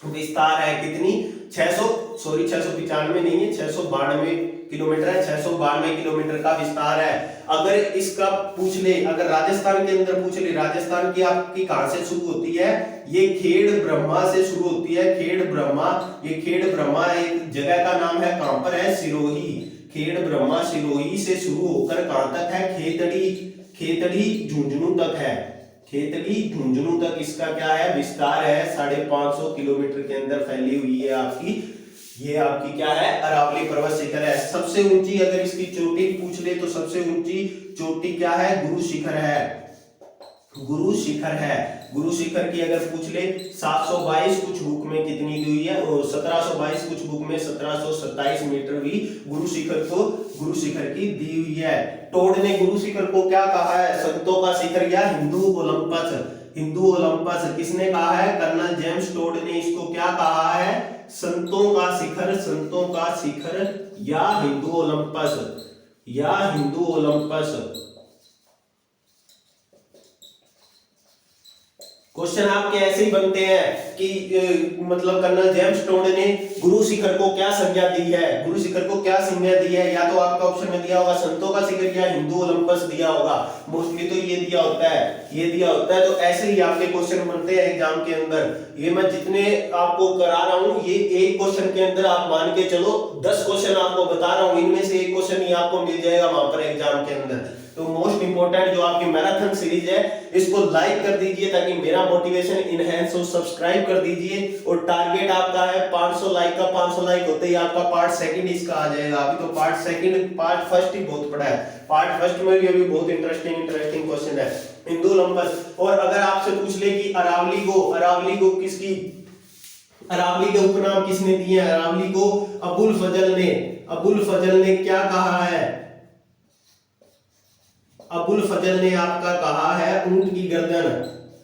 विस्तार है। कितनी? 695 नहीं है, 692 किलोमीटर है। 692 किलोमीटर का विस्तार है। अगर इसका पूछ ले, अगर राजस्थान के अंदर पूछ ले, राजस्थान की आपकी कहां से शुरू होती है? ये खेड़ ब्रह्मा से शुरू होती है। खेड़ ब्रह्मा एक जगह का नाम है, कहां पर है? सिरोही। खेड़ ब्रह्मा सिरोही से शुरू होकर कहां तक है? खेतड़ी झुंझुनू तक है। झुंझुनू तक इसका क्या है? विस्तार है। 550 किलोमीटर के अंदर फैली हुई है आपकी, ये आपकी क्या है? अरावली पर्वत शिखर है। सबसे ऊंची अगर इसकी चोटी पूछ ले तो सबसे ऊंची चोटी क्या है? गुरु शिखर की अगर पूछ ले 722 कुछ बुक में कितनी दी हुई है? 1722 कुछ बुक में 1727 मीटर भी गुरु शिखर की दी हुई है। टोड ने गुरु शिखर को क्या कहा है? संतों का शिखर या हिंदू ओलंपस। किसने कहा है? कर्नल जेम्स टोड ने इसको क्या कहा है? संतों का शिखर या हिंदू ओलंपस। क्वेश्चन आपके ऐसे ही बनते हैं कि मतलब कर्नल जेम्स टोड ने गुरु शिखर को क्या संज्ञा दी है, गुरु शिखर को क्या संज्ञा दी है, या तो आपका ऑप्शन में दिया होगा संतों का शिखर या हिंदू ओलंपस दिया होगा, मोस्टली तो ये दिया होता है, ये दिया होता है। तो ऐसे ही आपके क्वेश्चन बनते हैं एग्जाम के अंदर। ये मैं जितने आपको करा रहा हूं, ये एक क्वेश्चन के अंदर आप मान के चलो 10 क्वेश्चन आपको बता रहा हूं, इनमें से एक क्वेश्चन ही आपको मिल जाएगा वहां पर एग्जाम के अंदर। तो मोस्ट इंपोर्टेंट जो आपकी मैराथन सीरीज है, इसको लाइक कर दीजिए ताकि मेरा मोटिवेशन इनहेंस हो, सब्सक्राइब कर दीजिए, और टारगेट आपका है 500 लाइक का। 500 लाइक होते ही आपका पार्ट सेकंड इसका आ जाएगा। अभी तो पार्ट सेकंड, पार्ट फर्स्ट ही बहुत पड़ा है, पार्ट फर्स्ट में भी अभी बहुत इंटरेस्टिंग क्वेश्चन है हिंदू ओलंपस। और अगर आपसे पूछ ले कि अरावली को किसकी, अरावली के उपनाम किसने दिए हैं, अरावली को अबुल फजल ने क्या कहा है, अबुल फजल ने आपका कहा है ऊंट की गर्दन।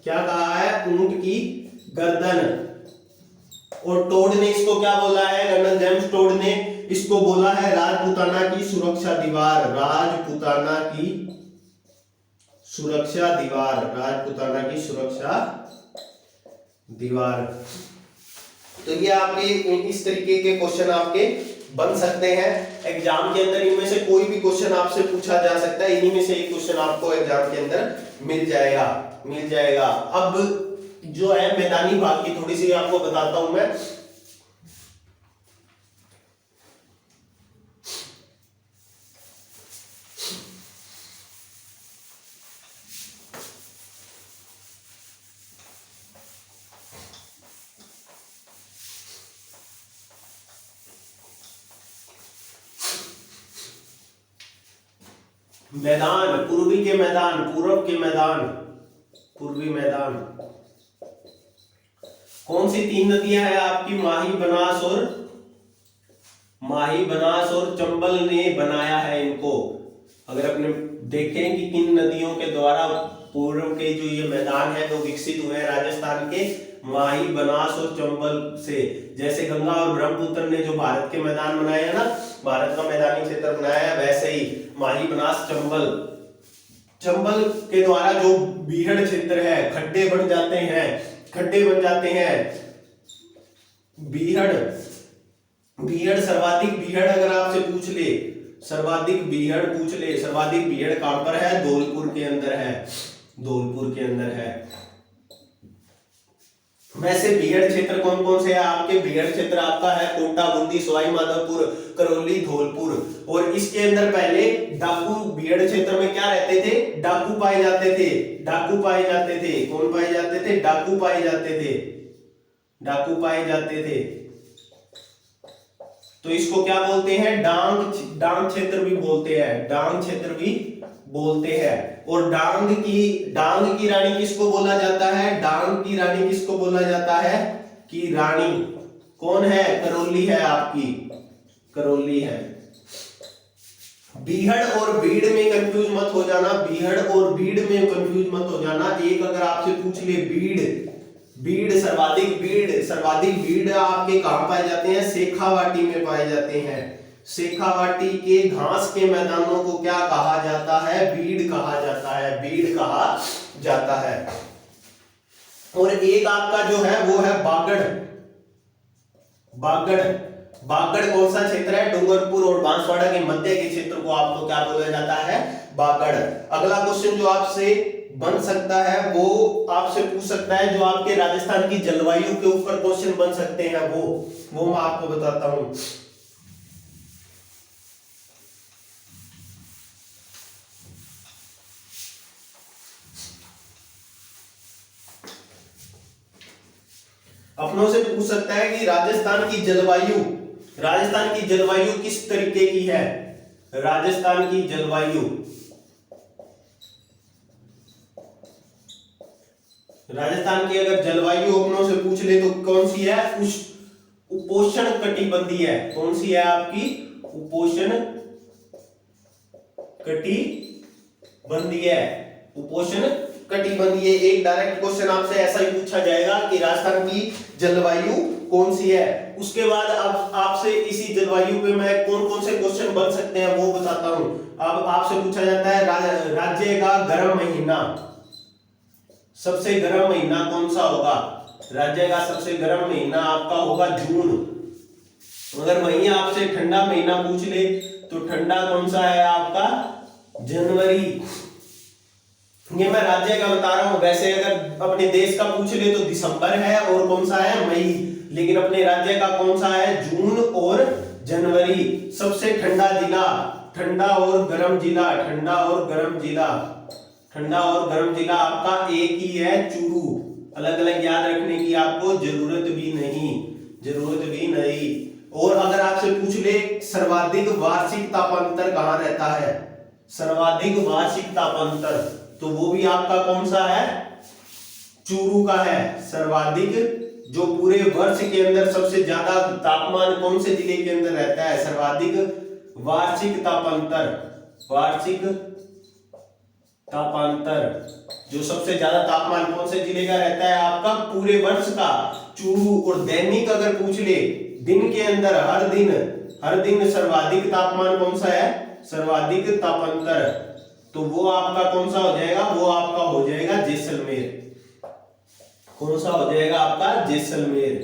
क्या कहा है? ऊंट की गर्दन। और टोड ने इसको क्या बोला है, कर्नल जेम्स टोड ने इसको बोला है राजपूताना की सुरक्षा दीवार, राजपूताना की सुरक्षा दीवार, राजपूताना की सुरक्षा दीवार। तो ये आपके इस तरीके के क्वेश्चन आपके बन सकते हैं एग्जाम के अंदर। इनमें से कोई भी क्वेश्चन आपसे पूछा जा सकता है, इन्हीं में से एक क्वेश्चन आपको एग्जाम के अंदर मिल जाएगा। अब जो है मैदानी भाग की थोड़ी सी आपको बताता हूं मैं। मैदान, पूर्वी के मैदान, पूर्व के मैदान, पूर्वी मैदान। कौन सी 3 नदियां हैं आपकी? माही, बनास और चंबल ने बनाया है इनको। अगर अपने देखें कि किन नदियों के द्वारा पूर्व के जो ये मैदान है वो विकसित हुए हैं राजस्थान के, माही, बनास और चंबल से। जैसे गंगा और ब्रह्मपुत्र ने जो भारत के मैदान बनाए हैं ना, भारत का मैदानी क्षेत्र बनाया है, वैसे ही माही, बनास, चंबल के द्वारा जो बीहड़ क्षेत्र है, खड्डे बन जाते हैं। बीहड़ सर्वाधिक बीहड़ अगर आपसे पूछ ले, सर्वाधिक बीहड़ कहां पर है? धौलपुर के अंदर है। वैसे बीहड़ क्षेत्र कौन कौन से है आपके? बीहड़ क्षेत्र आपका है कोटा, बूंदी, सवाई माधोपुर, करौली, धौलपुर। और इसके अंदर पहले डाकू, बीहड़ क्षेत्र में क्या रहते थे? डाकू पाए जाते थे। कौन पाए जाते थे? डाकू पाए जाते थे। तो इसको क्या बोलते हैं? डांग क्षेत्र भी बोलते हैं। और डांग की रानी किसको बोला जाता है? डांग की रानी किसको बोला जाता है? कि रानी कौन है? करौली है आपकी, करौली है। बीहड़ और बीड़ में कंफ्यूज मत हो जाना, एक अगर आपसे पूछ ले सर्वाधिक बीड़ आपके कहां पाए जाते हैं? शेखावाटी में पाए जाते हैं। शेखावाटी के घास के मैदानों को क्या कहा जाता है? बीड़ कहा जाता है। और एक आपका जो है वो है बागड़ कौन सा क्षेत्र है? डूंगरपुर और बांसवाड़ा के मध्य के क्षेत्र को आपको क्या बोला जाता है? बागड़। अगला क्वेश्चन जो आपसे बन सकता है वो आपसे पूछ सकता है, जो आपके राजस्थान की जलवायु के ऊपर क्वेश्चन बन सकते हैं, वो मैं आपको बताता हूं। अपनों से पूछ सकता है कि राजस्थान की जलवायु किस तरीके की है? राजस्थान की अगर जलवायु अपनों से पूछ ले तो कौन सी है? उपोष्ण कटिबंधीय है। कौन सी है आपकी? उपोष्ण कटिबंधीय। एक डायरेक्ट क्वेश्चन आपसे ऐसा ही पूछा जाएगा कि राजस्थान की जलवायु कौन सी है। उसके बाद अब आपसे इसी जलवायु पे मैं कौन कौन से क्वेश्चन बन सकते हैं वो बताता हूं। अब आपसे पूछा जाता है राज्य का गर्म महीना, सबसे गर्म महीना कौन सा होगा? राज्य का सबसे गर्म महीना आपका होगा जून। अगर वही आपसे ठंडा महीना पूछ ले तो ठंडा कौन सा है आपका? जनवरी। ये मैं राज्य का बता रहा हूं, वैसे अगर अपने देश का पूछ ले तो दिसंबर है और कौन सा है? मई। लेकिन अपने राज्य का कौन सा है? जून और जनवरी। सबसे ठंडा जिला, ठंडा और गर्म जिला, ठंडा और गर्म जिला, ठंडा और गर्म जिला आपका एक ही है, चूरू। अलग अलग याद रखने की आपको जरूरत भी नहीं, जरूरत भी नहीं। और अगर आपसे पूछ ले सर्वाधिक वार्षिक तापांतर कहां रहता है? सर्वाधिक वार्षिक तापांतर, तो वो भी आपका कौन सा है? चूरू का है। सर्वाधिक जो पूरे वर्ष के अंदर सबसे ज्यादा तापमान कौन से जिले के अंदर रहता है? सर्वाधिक वार्षिक तापांतर, वार्षिक तापांतर जो सबसे ज्यादा तापमान कौन से जिले का रहता है? आपका पूरे वर्ष का, चूरू। और दैनिक अगर पूछ ले, दिन के अंदर हर दिन सर्वाधिक तापमान कौन सा है? सर्वाधिक तापांतर, तो वो आपका कौन सा हो जाएगा? वो आपका हो जाएगा जैसलमेर। कौन सा हो जाएगा आपका? जैसलमेर।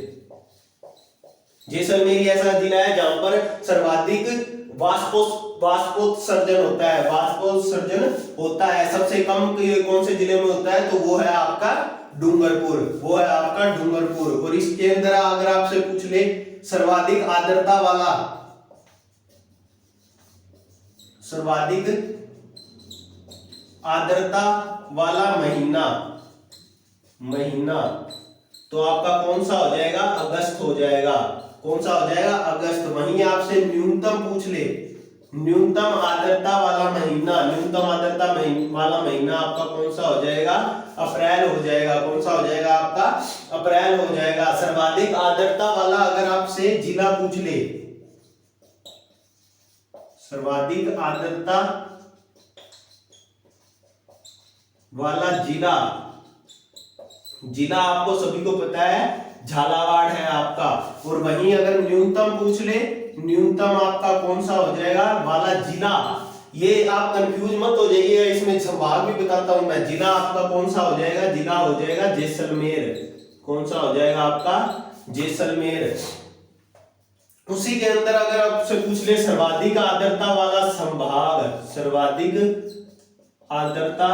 जैसलमेर ऐसा जिला है जहां पर सर्वाधिक वाष्पोत्सर्जन होता है, वाष्पोत्सर्जन होता है। सबसे कम कौन से जिले में होता है? तो वो है आपका डूंगरपुर, वो है आपका डूंगरपुर। और इसके अंदर अगर आपसे पूछ ले सर्वाधिक आर्द्रता वाला, सर्वाधिक आर्द्रता वाला महीना, तो आपका कौन सा हो जाएगा? अगस्त हो जाएगा। कौन सा हो जाएगा? अगस्त। वहीं आपसे न्यूनतम पूछ ले, न्यूनतम आर्द्रता वाला महीना, न्यूनतम आर्द्रता वाला महीना आपका कौन सा हो जाएगा? अप्रैल हो जाएगा। कौन सा हो जाएगा आपका? अप्रैल हो जाएगा। सर्वाधिक आर्द्रता वाला अगर आपसे जिला पूछ ले, सर्वाधिक आर्द्रता वाला जिला आपको सभी को पता है झालावाड़ है आपका। और वहीं अगर न्यूनतम पूछ ले, न्यूनतम आपका कौन सा हो जाएगा वाला जिला? ये आप कंफ्यूज मत हो जाइए, इसमें संभाग भी बताता हूं मैं। जिला आपका कौन सा हो जाएगा? जिला हो जाएगा जैसलमेर। कौन सा हो जाएगा आपका? जैसलमेर। उसी के अंदर अगर आपसे पूछ ले सर्वाधिक आर्द्रता वाला संभाग, सर्वाधिक आर्द्रता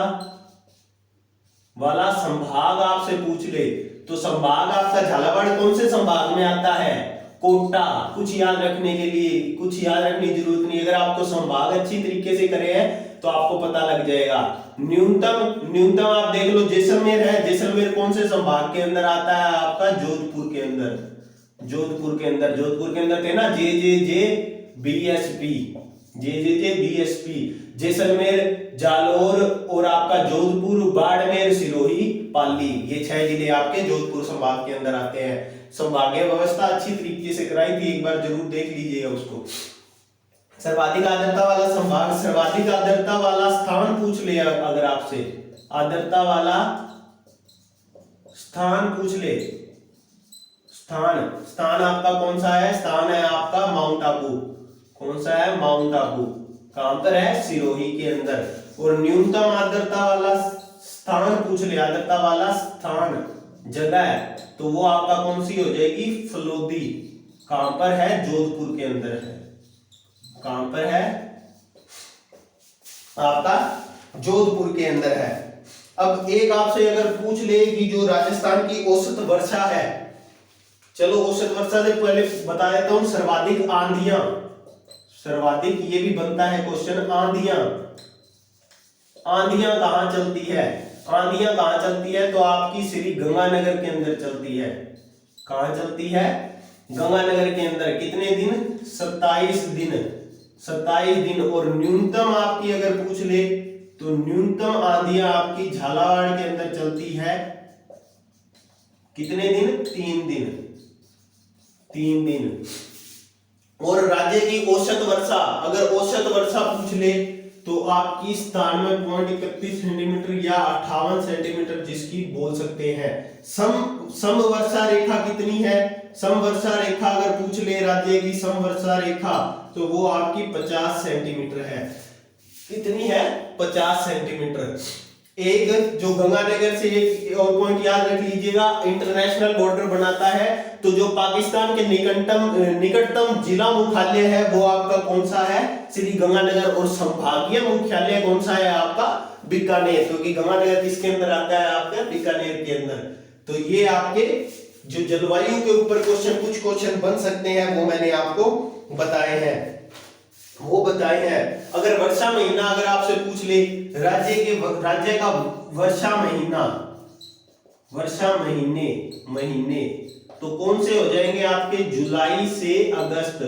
वाला संभाग आपसे पूछ ले तो संभाग आपका झालावाड़ कौन से संभाग में आता है? कोटा। कुछ याद रखने के लिए, कुछ याद रखने की जरूरत नहीं। अगर आपको संभाग अच्छी तरीके से करे हैं तो आपको पता लग जाएगा। न्यूनतम आप देख लो, जैसलमेर है। जैसलमेर कौन से संभाग के अंदर आता है? आपका जोधपुर के अंदर। जोधपुर के अंदर थे ना जे जैसलमेर, जालौर और आपका जोधपुर, बाड़मेर, सिरोही, पाली, ये 6 जिले आपके जोधपुर संभाग के अंदर आते हैं। संभागीय व्यवस्था अच्छी तरीके से कराई थी, एक बार जरूर देख लीजिएगा उसको। सर्वाधिक आर्द्रता वाला संभाग, सर्वाधिक आर्द्रता वाला स्थान पूछ ले अगर आपसे, आर्द्रता वाला स्थान पूछ ले, स्थान आपका कौन सा है? स्थान है आपका माउंट आबू। कौन सा है? माउंट आबू। कहां पर है? सिरोही के अंदर। और न्यूनतम आर्द्रता वाला स्थान पूछ ले, आर्द्रता वाला स्थान, जगह, तो वो आपका कौन सी हो जाएगी? फलोदी। कहां पर है? जोधपुर के अंदर है। कहां पर है? आपका जोधपुर के अंदर है। अब एक आपसे अगर पूछ ले कि जो राजस्थान की औसत वर्षा है, चलो औसत वर्षा से पहले बता देता हूं सर्वाधिक आंधियां, सर्वाधिक ये भी बनता है क्वेश्चन। आंधियां कहां चलती है? आंधियां कहां चलती है? तो आपकी श्री गंगानगर के अंदर चलती है। कहां चलती है? गंगानगर के अंदर। कितने दिन? 27 दिन। 27 दिन। और न्यूनतम आपकी अगर पूछ ले तो न्यूनतम आंधियां आपकी झालावाड़ के अंदर चलती है। कितने दिन? 3 दिन। 3 दिन। और राज्य की औसत वर्षा, अगर औसत वर्षा पूछ ले तो आपकी 97.31 सेंटीमीटर या 58 सेंटीमीटर जिसकी बोल सकते हैं। सम वर्षा रेखा कितनी है? सम वर्षा रेखा अगर पूछ ले राज्य की सम वर्षा रेखा तो वो आपकी 50 सेंटीमीटर है। कितनी है? 50 सेंटीमीटर। एक जो गंगानगर से एक और पॉइंट याद रख लीजिएगा, इंटरनेशनल बॉर्डर बनाता है। तो जो पाकिस्तान के निकटतम जिला मुख्यालय है वो आपका कौन सा है? श्री गंगानगर। और संभागीय मुख्यालय कौन सा है आपका? बीकानेर। क्योंकि गंगानगर किसके अंदर आता है? आपका बीकानेर के अंदर। तो ये आपके जो जलवायु के ऊपर कुछ क्वेश्चन बन सकते हैं वो मैंने आपको बताए हैं, वो बताए हैं। अगर वर्षा महीना अगर आपसे पूछ ले, राज्य का वर्षा महीने तो कौन से हो जाएंगे आपके? जुलाई से अगस्त।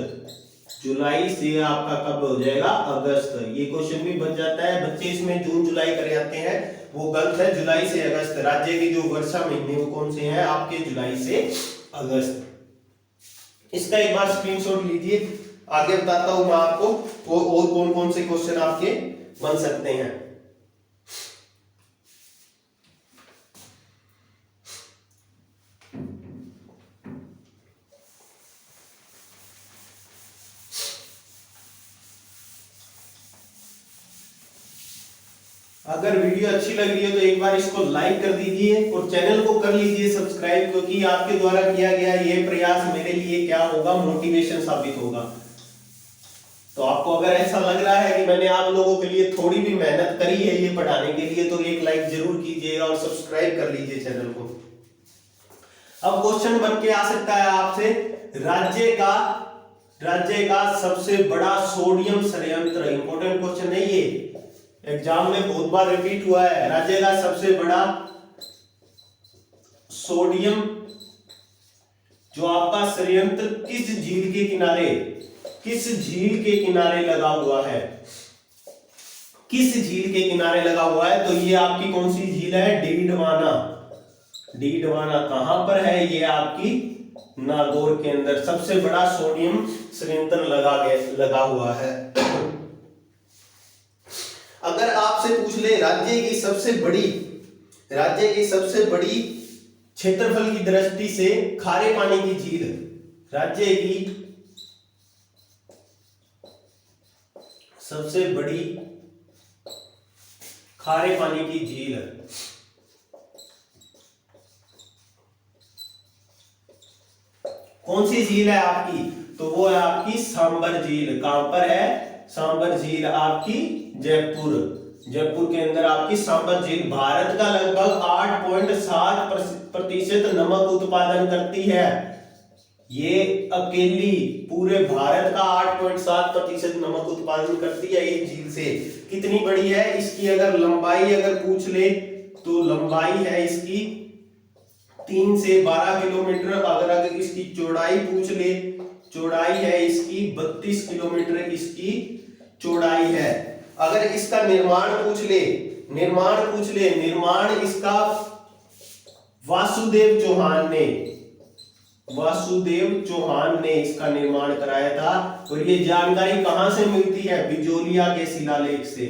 जुलाई से आपका कब हो जाएगा? अगस्त। ये क्वेश्चन भी बन जाता है, बच्चे इसमें जून जुलाई कर जाते हैं, वो गलत है। जुलाई से अगस्त राज्य के जो वर्षा महीने वो कौन से हैं आपके? जुलाई से अगस्त। इसका एक बार स्क्रीनशॉट लीजिए, आगे बताता हूं मैं आपको और कौन कौन से क्वेश्चन आपके बन सकते हैं। अगर वीडियो अच्छी लग रही है तो एक बार इसको लाइक कर दीजिए और चैनल को कर लीजिए सब्सक्राइब, क्योंकि आपके द्वारा किया गया ये प्रयास मेरे लिए क्या होगा? मोटिवेशन साबित होगा। तो आपको अगर ऐसा लग रहा है कि मैंने आप लोगों के लिए थोड़ी भी मेहनत करी है ये पढ़ाने के लिए, तो एक लाइक जरूर कीजिएगा और सब्सक्राइब कर लीजिए चैनल को। अब क्वेश्चन बन के आ सकता है आपसे, राज्य का सबसे बड़ा सोडियम संयंत्र। इंपॉर्टेंट क्वेश्चन है ये, एग्जाम में बहुत बार रिपीट हुआ है। राज्य का सबसे बड़ा सोडियम जो आपका संयंत्र किस झील के किनारे लगा हुआ है? किस झील के किनारे लगा हुआ है? तो ये आपकी कौन सी झील है? डीडवाना। डीडवाना कहां पर है? ये आपकी नागौर के अंदर सबसे बड़ा सोडियम संयंत्र लगा हुआ है। अगर आपसे पूछ ले राज्य की सबसे बड़ी क्षेत्रफल की दृष्टि से खारे पानी की झील, राज्य की सबसे बड़ी खारे पानी की झील कौन सी झील है आपकी? तो वो है आपकी सांबर झील। कहां पर है? सांबर झील आपकी जयपुर के अंदर आपकी सांबर झील भारत का लगभग 8.7% नमक उत्पादन करती है। ये अकेली पूरे भारत का 8.7% नमक उत्पादन करती है ये झील से। कितनी बड़ी है? इसकी अगर लंबाई अगर पूछ ले तो लंबाई है इसकी 3 से 12 किलोमीटर। अगर इसकी चौड़ाई पूछ ले, चौड़ाई है इसकी 32 किलोमीटर इसकी चौड़ाई है। अगर इसका निर्माण पूछ ले, निर्माण इसका वासुदेव चौहान ने इसका निर्माण कराया था। और ये जानकारी कहां से मिलती है? बिजोलिया के शिलालेख से।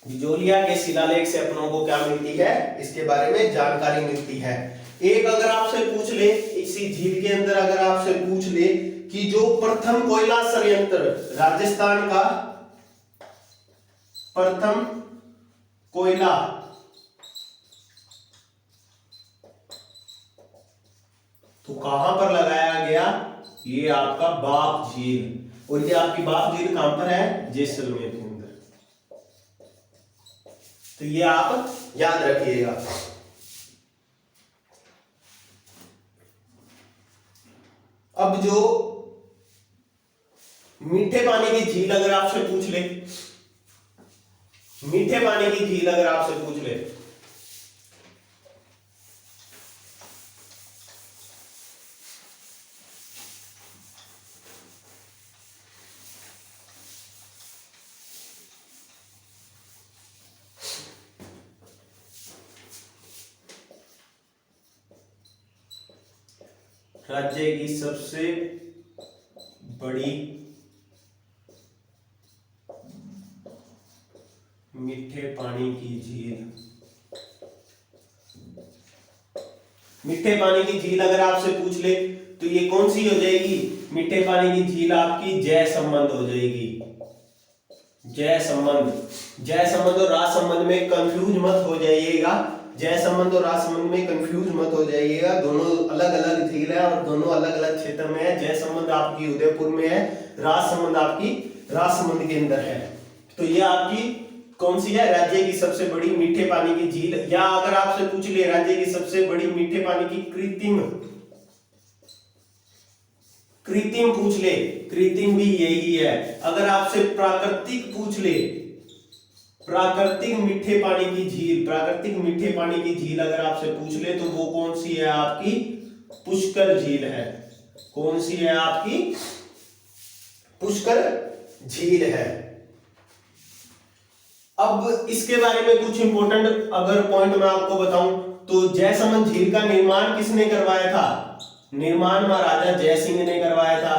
बिजोलिया के शिलालेख से अपनों को क्या मिलती है? इसके बारे में जानकारी मिलती है। एक अगर आपसे पूछ ले, इसी झील के अंदर अगर आपसे पूछ ले कि जो प्रथम कोयला संयंत्र राजस्थान का प्रथम कोयला तो कहां पर लगाया गया? ये आपका बाप झील। और ये आपकी बाप झील कहां पर है? जैसलमेर के अंदर। तो ये आप याद रखिएगा। अब जो मीठे पानी की झील अगर आपसे पूछ ले, राज्य की सबसे बड़ी मीठे पानी की झील अगर आपसे पूछ ले तो ये कौन सी हो जाएगी? मीठे पानी की झील आपकी जय संबंध हो जाएगी। जय संबंध, जय संबंध और राज संबंध में कंफ्यूज मत हो जाइएगा। जय संबंध और राज संबंध में कंफ्यूज मत हो जाइएगा। दोनों अलग अलग झील है और दोनों अलग अलग क्षेत्र में है। जय संबंध आपकी उदयपुर में है, राज संबंध आपकी राजसमंद के अंदर है। तो ये आपकी कौन सी है? राज्य की सबसे बड़ी मीठे पानी की झील। या अगर आपसे पूछ ले राज्य की सबसे बड़ी मीठे पानी की कृत्रिम पूछ ले, कृत्रिम भी यही है। अगर आपसे प्राकृतिक पूछ ले, प्राकृतिक मीठे पानी की झील, प्राकृतिक मीठे पानी की झील अगर आपसे पूछ ले तो वो कौन सी है? आपकी पुष्कर झील है। कौन सी है? आपकी पुष्कर झील है। अब इसके बारे में कुछ इंपॉर्टेंट अगर पॉइंट मैं आपको बताऊं तो जयसमंद झील का निर्माण किसने करवाया था? निर्माण महाराजा जय सिंह ने करवाया था।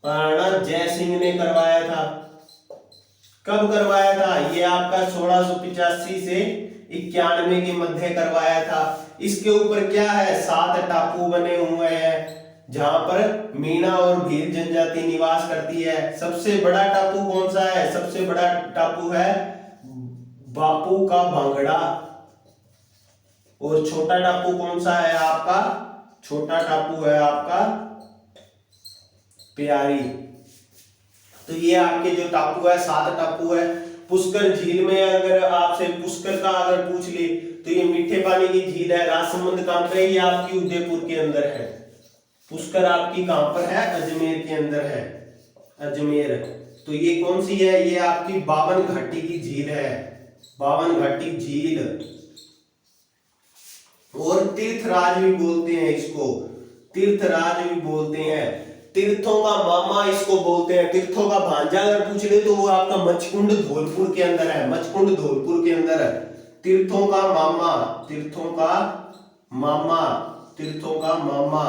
महाराणा जय सिंह ने करवाया था। कब करवाया था? ये आपका 1685 से 91 के मध्य करवाया था। इसके ऊपर क्या है? 7 टापू बने हुए हैं जहां पर मीणा और भील जनजाति निवास करती है। सबसे बड़ा टापू कौन सा है? सबसे बड़ा टापू है बापू का भांगड़ा। और छोटा टापू कौन सा है आपका? छोटा टापू है आपका प्यारी। तो ये आपके जो टापू है 7 टापू है। पुष्कर झील में अगर आपसे पुष्कर का अगर पूछ ले तो ये मीठे पानी की झील है। राजसमंद कहां पे है? ये आपकी उदयपुर के अंदर है। पुष्कर आपकी कहां पर है? अजमेर के अंदर है। अजमेर। तो ये कौन सी है? ये आपकी 52 घाटी की झील है। 52 घाटी झील। और तीर्थराज भी बोलते हैं इसको, तीर्थराज भी बोलते हैं। तीर्थों का मामा इसको बोलते हैं। तीर्थों का भांजा अगर पूछ ले तो वो आपका मचकुंड धौलपुर के अंदर है। मचकुंड धौलपुर के अंदर है। तीर्थों का मामा, तीर्थों का मामा, तीर्थों का मामा।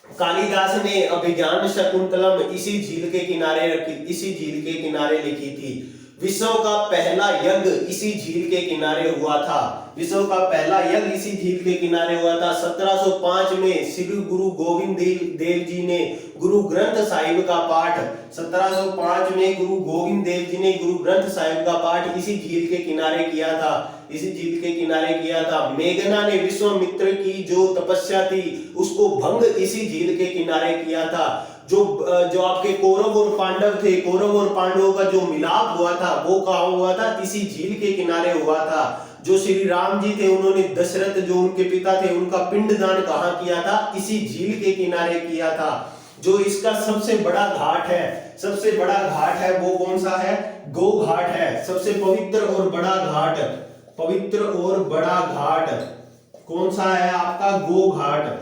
कालिदास ने अभिज्ञान शकुंतलम इसी झील के किनारे रखी, इसी झील के किनारे लिखी थी। विश्व का पहला यज्ञ इसी झील के किनारे हुआ था। विश्व का पहला यज्ञ इसी झील के किनारे हुआ था। 1705 में श्री गुरु गोविंद देव जी ने गुरु ग्रंथ साहिब का पाठ, 1705 में गुरु गोविंद देव जी ने गुरु ग्रंथ साहिब का पाठ इसी झील के किनारे किया था। इसी झील के किनारे किया था। मेघना ने विश्वामित्र की जो तपस्या थी उसको भंग इसी झील के किनारे किया था। जो आपके कौरव और पांडव थे, कौरव और पांडवों का जो मिलाप हुआ था वो कहाँ हुआ था? इसी झील के किनारे हुआ था। जो श्री राम जी थे उन्होंने दशरथ जो उनके पिता थे उनका पिंडदान कहाँ किया था? इसी झील के किनारे किया था। जो इसका सबसे बड़ा घाट है, सबसे बड़ा घाट है वो कौन सा है? गो घाट है। सबसे पवित्र और बड़ा घाट, पवित्र और बड़ा घाट कौन सा है आपका? गो घाट।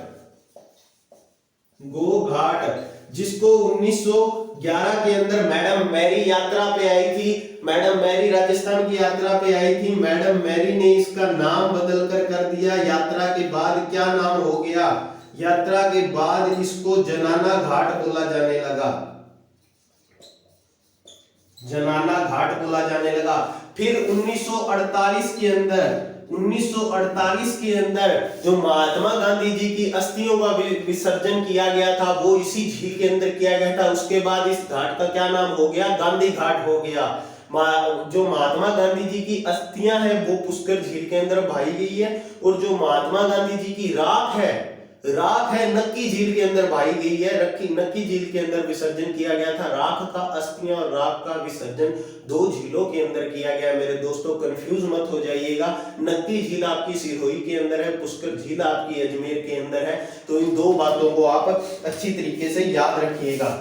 गो घाट जिसको 1911 के अंदर मैडम मैरी यात्रा पे आई थी। मैडम मैरी राजस्थान की यात्रा पे आई थी। मैडम मैरी ने इसका नाम बदल कर दिया। यात्रा के बाद क्या नाम हो गया? यात्रा के बाद इसको जनाना घाट बोला जाने लगा। जनाना घाट बोला जाने लगा। फिर 1948 के अंदर, 1948 के अंदर जो महात्मा गांधी जी की अस्थियों का विसर्जन किया गया था वो इसी झील के अंदर किया गया था। उसके बाद इस घाट का क्या नाम हो गया? गांधी घाट हो गया। जो महात्मा गांधी जी की अस्थियां हैं वो पुष्कर झील के अंदर बहाई गई है। और जो महात्मा गांधी जी की राख है नक्की झील के अंदर बहाई गई है। नक्की झील के अंदर विसर्जन किया गया था। राख का अस्थियां और राख का विसर्जन 2 झीलों के अंदर किया गया। मेरे दोस्तों कंफ्यूज मत हो जाइएगा। नक्की झील आपकी सिरोही के अंदर है, पुष्कर झील आपकी अजमेर के अंदर है। तो इन 2 बातों को आप अच्छी तरीके से याद रखिएगा।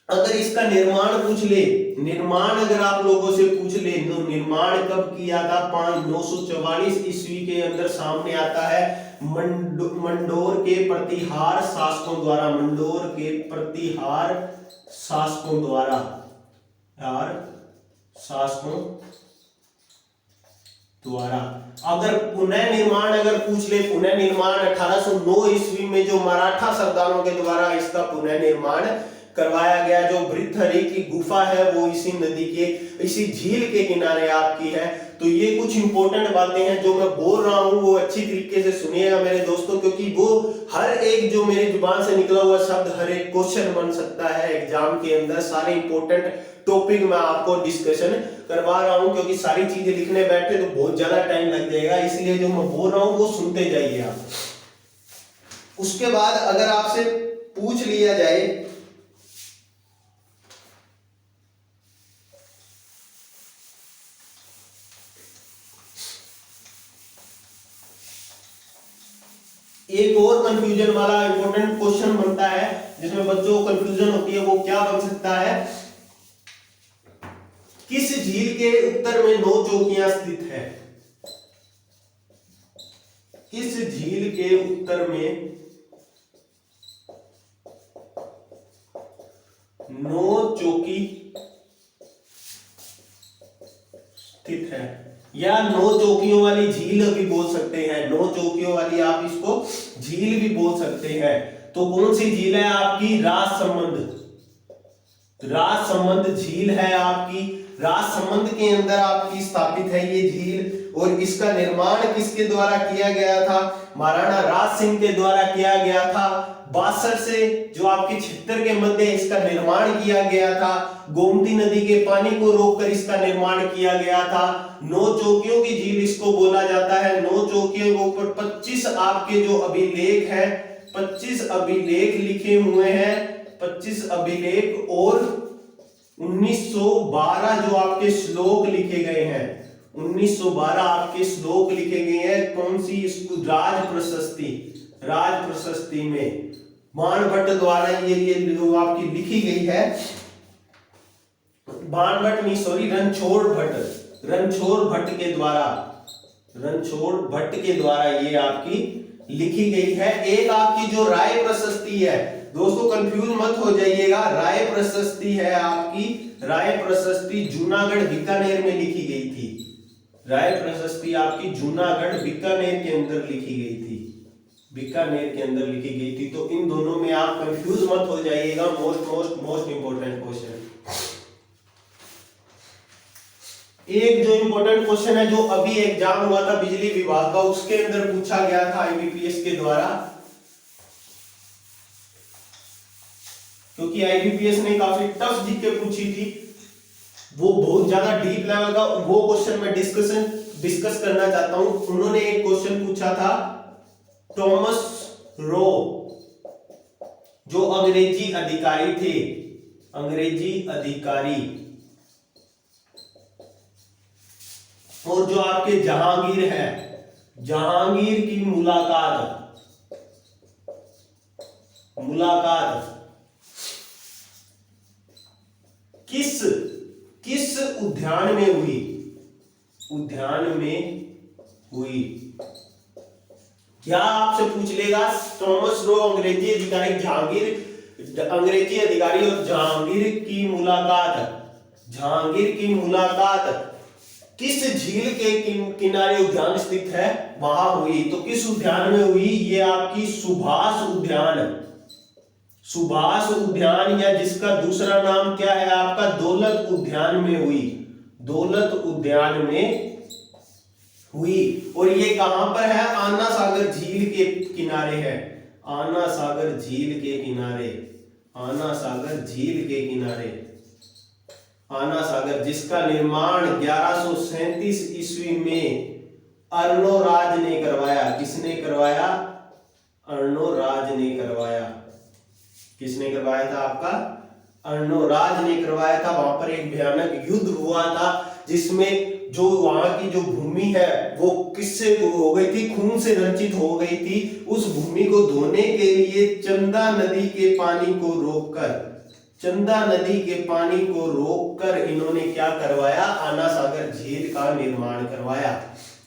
अगर इसका निर्माण पूछ ले, निर्माण अगर आप लोगों से पूछ ले तो निर्माण कब किया था? 944 ईस्वी के अंदर सामने आता है मंडोर के प्रतिहार शासकों द्वारा। मंडोर के प्रतिहार शासकों द्वारा, शासकों द्वारा। अगर पुनः निर्माण अगर पूछ ले, पुनः निर्माण 1809 ईस्वी में जो मराठा सरदारों के द्वारा इसका पुनः निर्माण करवाया गया। जो भृतहरि की गुफा है वो इसी नदी के, इसी झील के किनारे आपकी है। तो ये कुछ इंपॉर्टेंट बातें हैं जो मैं बोल रहा हूँ वो अच्छी तरीके से सुनिएगा मेरे दोस्तों, क्योंकि वो हर एक जो मेरी जुबान से निकला हुआ शब्द हर एक क्वेश्चन बन सकता है एग्जाम के अंदर। सारे इंपॉर्टेंट टॉपिक मैं आपको डिस्कशन करवा रहा हूं, क्योंकि सारी चीजें लिखने बैठे तो बहुत ज्यादा टाइम लग जाएगा, इसलिए जो मैं बोल रहा हूं वो सुनते जाइए आप। उसके बाद अगर आपसे पूछ लिया जाए एक और कंफ्यूजन वाला इंपॉर्टेंट क्वेश्चन बनता है जिसमें बच्चों को कंफ्यूजन होती है, वो क्या बन सकता है, किस झील के उत्तर में 9 चौकियां स्थित है? किस झील के उत्तर में 9 चौकी स्थित है, या 9 चौकियों वाली झील भी बोल सकते हैं। 9 चौकियों वाली आप इसको झील भी बोल सकते हैं। तो कौन सी झील है आपकी? राजसमंद झील है आपकी। राजसमंद के अंदर आपकी स्थापित है ये झील, और इसका निर्माण किसके द्वारा किया गया था? महाराणा राज सिंह के द्वारा किया गया था। 62 से जो आपके 76 के मध्य इसका निर्माण किया गया था। गोमती नदी के पानी को रोककर इसका निर्माण किया गया था। 9 चौकियों की झील इसको बोला जाता है। 9 चौकियों के ऊपर 25 आपके जो अभिलेख हैं, 25 अभिलेख लिखे हुए हैं, 25 अभिलेख, और 1912 जो आपके श्लोक लिखे गए हैं, 1912 आपके श्लोक लिखे गए हैं। कौन सी? इसको राज प्रशस्ति में बाणभट्ट द्वारा ये जो आपकी लिखी गई है, बाणभट्ट नहीं सॉरी रणछोड़ भट्ट के द्वारा ये आपकी लिखी गई है। एक आपकी जो राय प्रशस्ति है, दोस्तों कंफ्यूज मत हो जाइएगा, राय प्रशस्ति है आपकी, राय प्रशस्ति जूनागढ़ बीकानेर में लिखी गई थी। राय प्रशस्ति आपकी जूनागढ़ बीकानेर के अंदर लिखी गई थी, तो इन दोनों में आप कंफ्यूज मत हो जाइएगा। Most important question. एक जो इंपोर्टेंट क्वेश्चन है जो अभी एग्जाम हुआ था बिजली विभाग का, उसके अंदर पूछा गया था आईबीपीएस के द्वारा, क्योंकि आईबीपीएस ने काफी टफ जीके पूछी थी, वो बहुत ज्यादा डीप लेवल का, वो क्वेश्चन मैं डिस्कस करना चाहता हूं। उन्होंने एक क्वेश्चन पूछा था, थॉमस रो जो अंग्रेजी अधिकारी थे, और जो आपके जहांगीर है, जहांगीर की मुलाकात किस उद्यान में हुई? क्या आपसे पूछ लेगा थॉमस रो अंग्रेजी अधिकारी और जहांगीर की मुलाकात किस झील के किनारे उद्यान स्थित है, वहां हुई। तो किस उद्यान में हुई? ये आपकी सुभाष उद्यान, या जिसका दूसरा नाम क्या है आपका, दौलत उद्यान में हुई। और ये कहां पर है? आना सागर झील के किनारे है, आना सागर झील के किनारे, जिसका निर्माण 1137 ईस्वी में अर्णोराज ने करवाया। किसने करवाया? अर्णोराज ने करवाया। किसने करवाया था आपका? अर्णोराज ने करवाया था। वहां पर एक भयानक युद्ध हुआ था जिसमें जो वहां की जो भूमि है वो किससे हो गई थी? खून से रंजित हो गई थी। उस भूमि को धोने के लिए चंदा नदी के पानी रोककर इन्होंने क्या करवाया? आना सागर झील का निर्माण करवाया।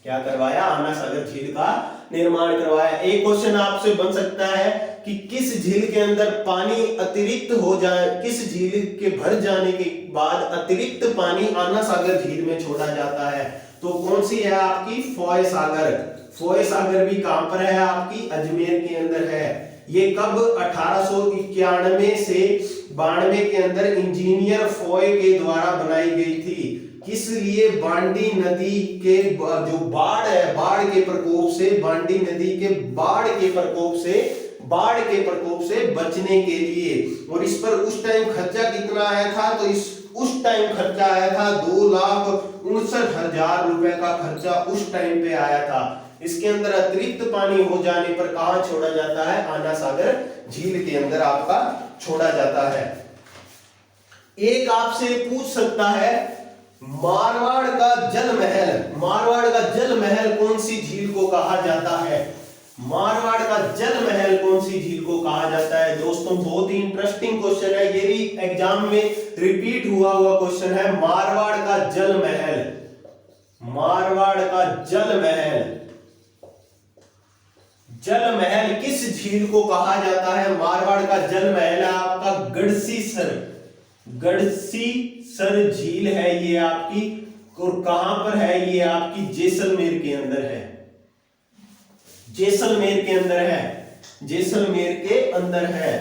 क्या करवाया? आना सागर झील का निर्माण करवाया। एक क्वेश्चन आपसे बन सकता है कि किस झील के अंदर पानी अतिरिक्त हो जाए, किस झील के भर जाने के बाद अतिरिक्त पानी आना सागर झील में छोड़ा जाता है? तो कौन सी है आपकी? फोय सागर भी कहां पर है आपकी? अजमेर के अंदर है। ये कब 1891 से 92 के अंदर इंजीनियर फॉय के द्वारा बनाई गई थी। किस लिए? बांडी नदी के जो बाढ़ है, बाढ़ के प्रकोप से, बांडी नदी के बाढ़ के प्रकोप से बचने के लिए। और इस पर उस टाइम खर्चा कितना आया था? तो उस टाइम खर्चा आया था 2,59,000 रुपए का खर्चा उस टाइम पे आया था। इसके अंदर अतिरिक्त पानी हो जाने पर कहां छोड़ा जाता है? आना सागर झील के अंदर आपका छोड़ा जाता है। एक आपसे पूछ सकता है मारवाड़ का जल महल कौन सी झील को कहा जाता है? मारवाड़ का जल महल कौन सी झील को कहा जाता है? दोस्तों बहुत ही इंटरेस्टिंग क्वेश्चन है, ये भी एग्जाम में रिपीट हुआ क्वेश्चन है। मारवाड़ का जल महल किस झील को कहा जाता है? मारवाड़ का जल महल है आपका गढ़सीसर झील है ये आपकी। और कहां पर है? ये आपकी जैसलमेर के अंदर है। जैसलमेर के अंदर है।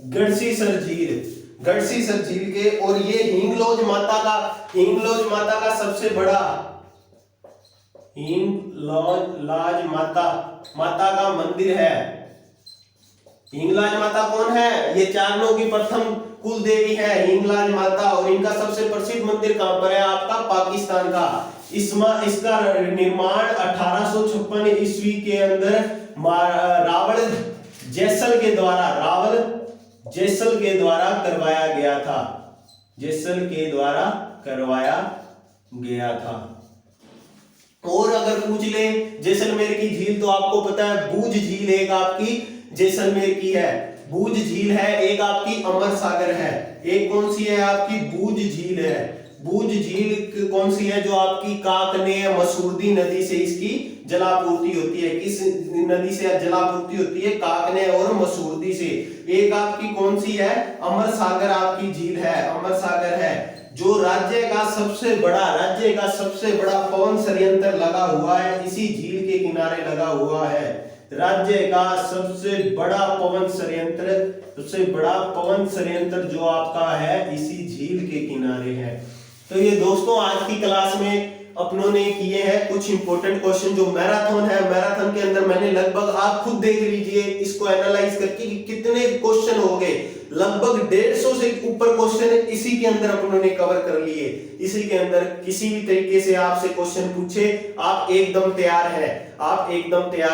गढ़सीसर झील के। और ये हिंगलोज माता का सबसे बड़ा हिंगलाज माता का मंदिर है। हिंगलाज माता कौन है? ये चारणों की प्रथम कुल देवी है हिंगलाज माता। और इनका सबसे प्रसिद्ध मंदिर कहां पर है? आपका पाकिस्तान का। इसका निर्माण 1856 ईस्वी के अंदर रावल जैसल के द्वारा करवाया गया था। और अगर पूछ ले जैसलमेर की झील, तो आपको पता है बूझ झील एक आपकी जैसलमेर की है। बूझ झील है। एक आपकी अमर सागर है। एक कौन सी है? आपकी बूझ झील है। बूझ झील कौन सी है? जो आपकी काकने मसूरदी नदी से इसकी जलापूर्ति होती है। किस नदी से जलापूर्ति होती है? काकने और मसूरदी से। एक आपकी कौन सी है? अमर सागर आपकी झील है, अमर सागर है। जो राज्य का सबसे बड़ा पवन संयंत्र लगा हुआ है इसी झील के किनारे लगा हुआ है। राज्य का सबसे बड़ा पवन संयंत्र जो आपका है इसी झील के किनारे है। तो ये दोस्तों आज की क्लास में अपनों ने किए हैं कुछ इंपॉर्टेंट क्वेश्चन। जो मैराथन है, मैराथन के अंदर मैंने लगभग, आप खुद देख लीजिए इसको एनालाइज करके कि कितने क्वेश्चन हो गए। लगभग 150 से ऊपर क्वेश्चन इसी के अंदर अपनों ने कवर कर लिए। इसी के अंदर किसी भी तरीके से आपसे क्वेश्चन पूछे, आप एकदम तैयार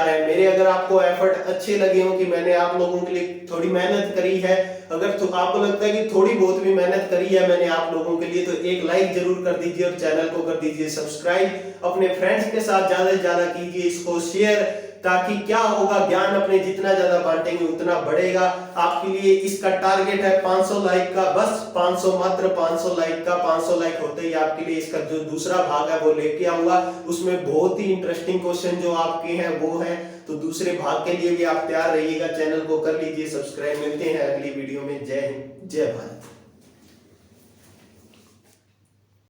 हैं। मेरे अगर आपको एफर्ट अच्छे लगे हो कि मैंने आप लोगों के लिए थोड़ी मेहनत करी है, अगर तो आपको लगता है कि थोड़ी बहुत भी मेहनत करी है मैंने आप लोगों के लिए, तो एक लाइक जरूर कर दीजिए और चैनल को कर दीजिए सब्सक्राइब। अपने फ्रेंड्स के साथ ज्यादा से ज्यादा कीजिए इसको शेयर, ताकि क्या होगा, ज्ञान अपने जितना ज्यादा बांटेंगे उतना बढ़ेगा। आपके लिए इसका टारगेट है 500 लाइक का, बस 500, मात्र 500 लाइक का। 500 लाइक होते ही आपके लिए इसका जो दूसरा भाग है वो लेके आऊंगा। उसमें बहुत ही इंटरेस्टिंग क्वेश्चन जो आपके हैं वो है। तो दूसरे भाग के लिए भी आप तैयार रहिएगा। चैनल को कर लीजिए सब्सक्राइब। मिलते हैं अगली वीडियो में। जय हिंद, जय भारत।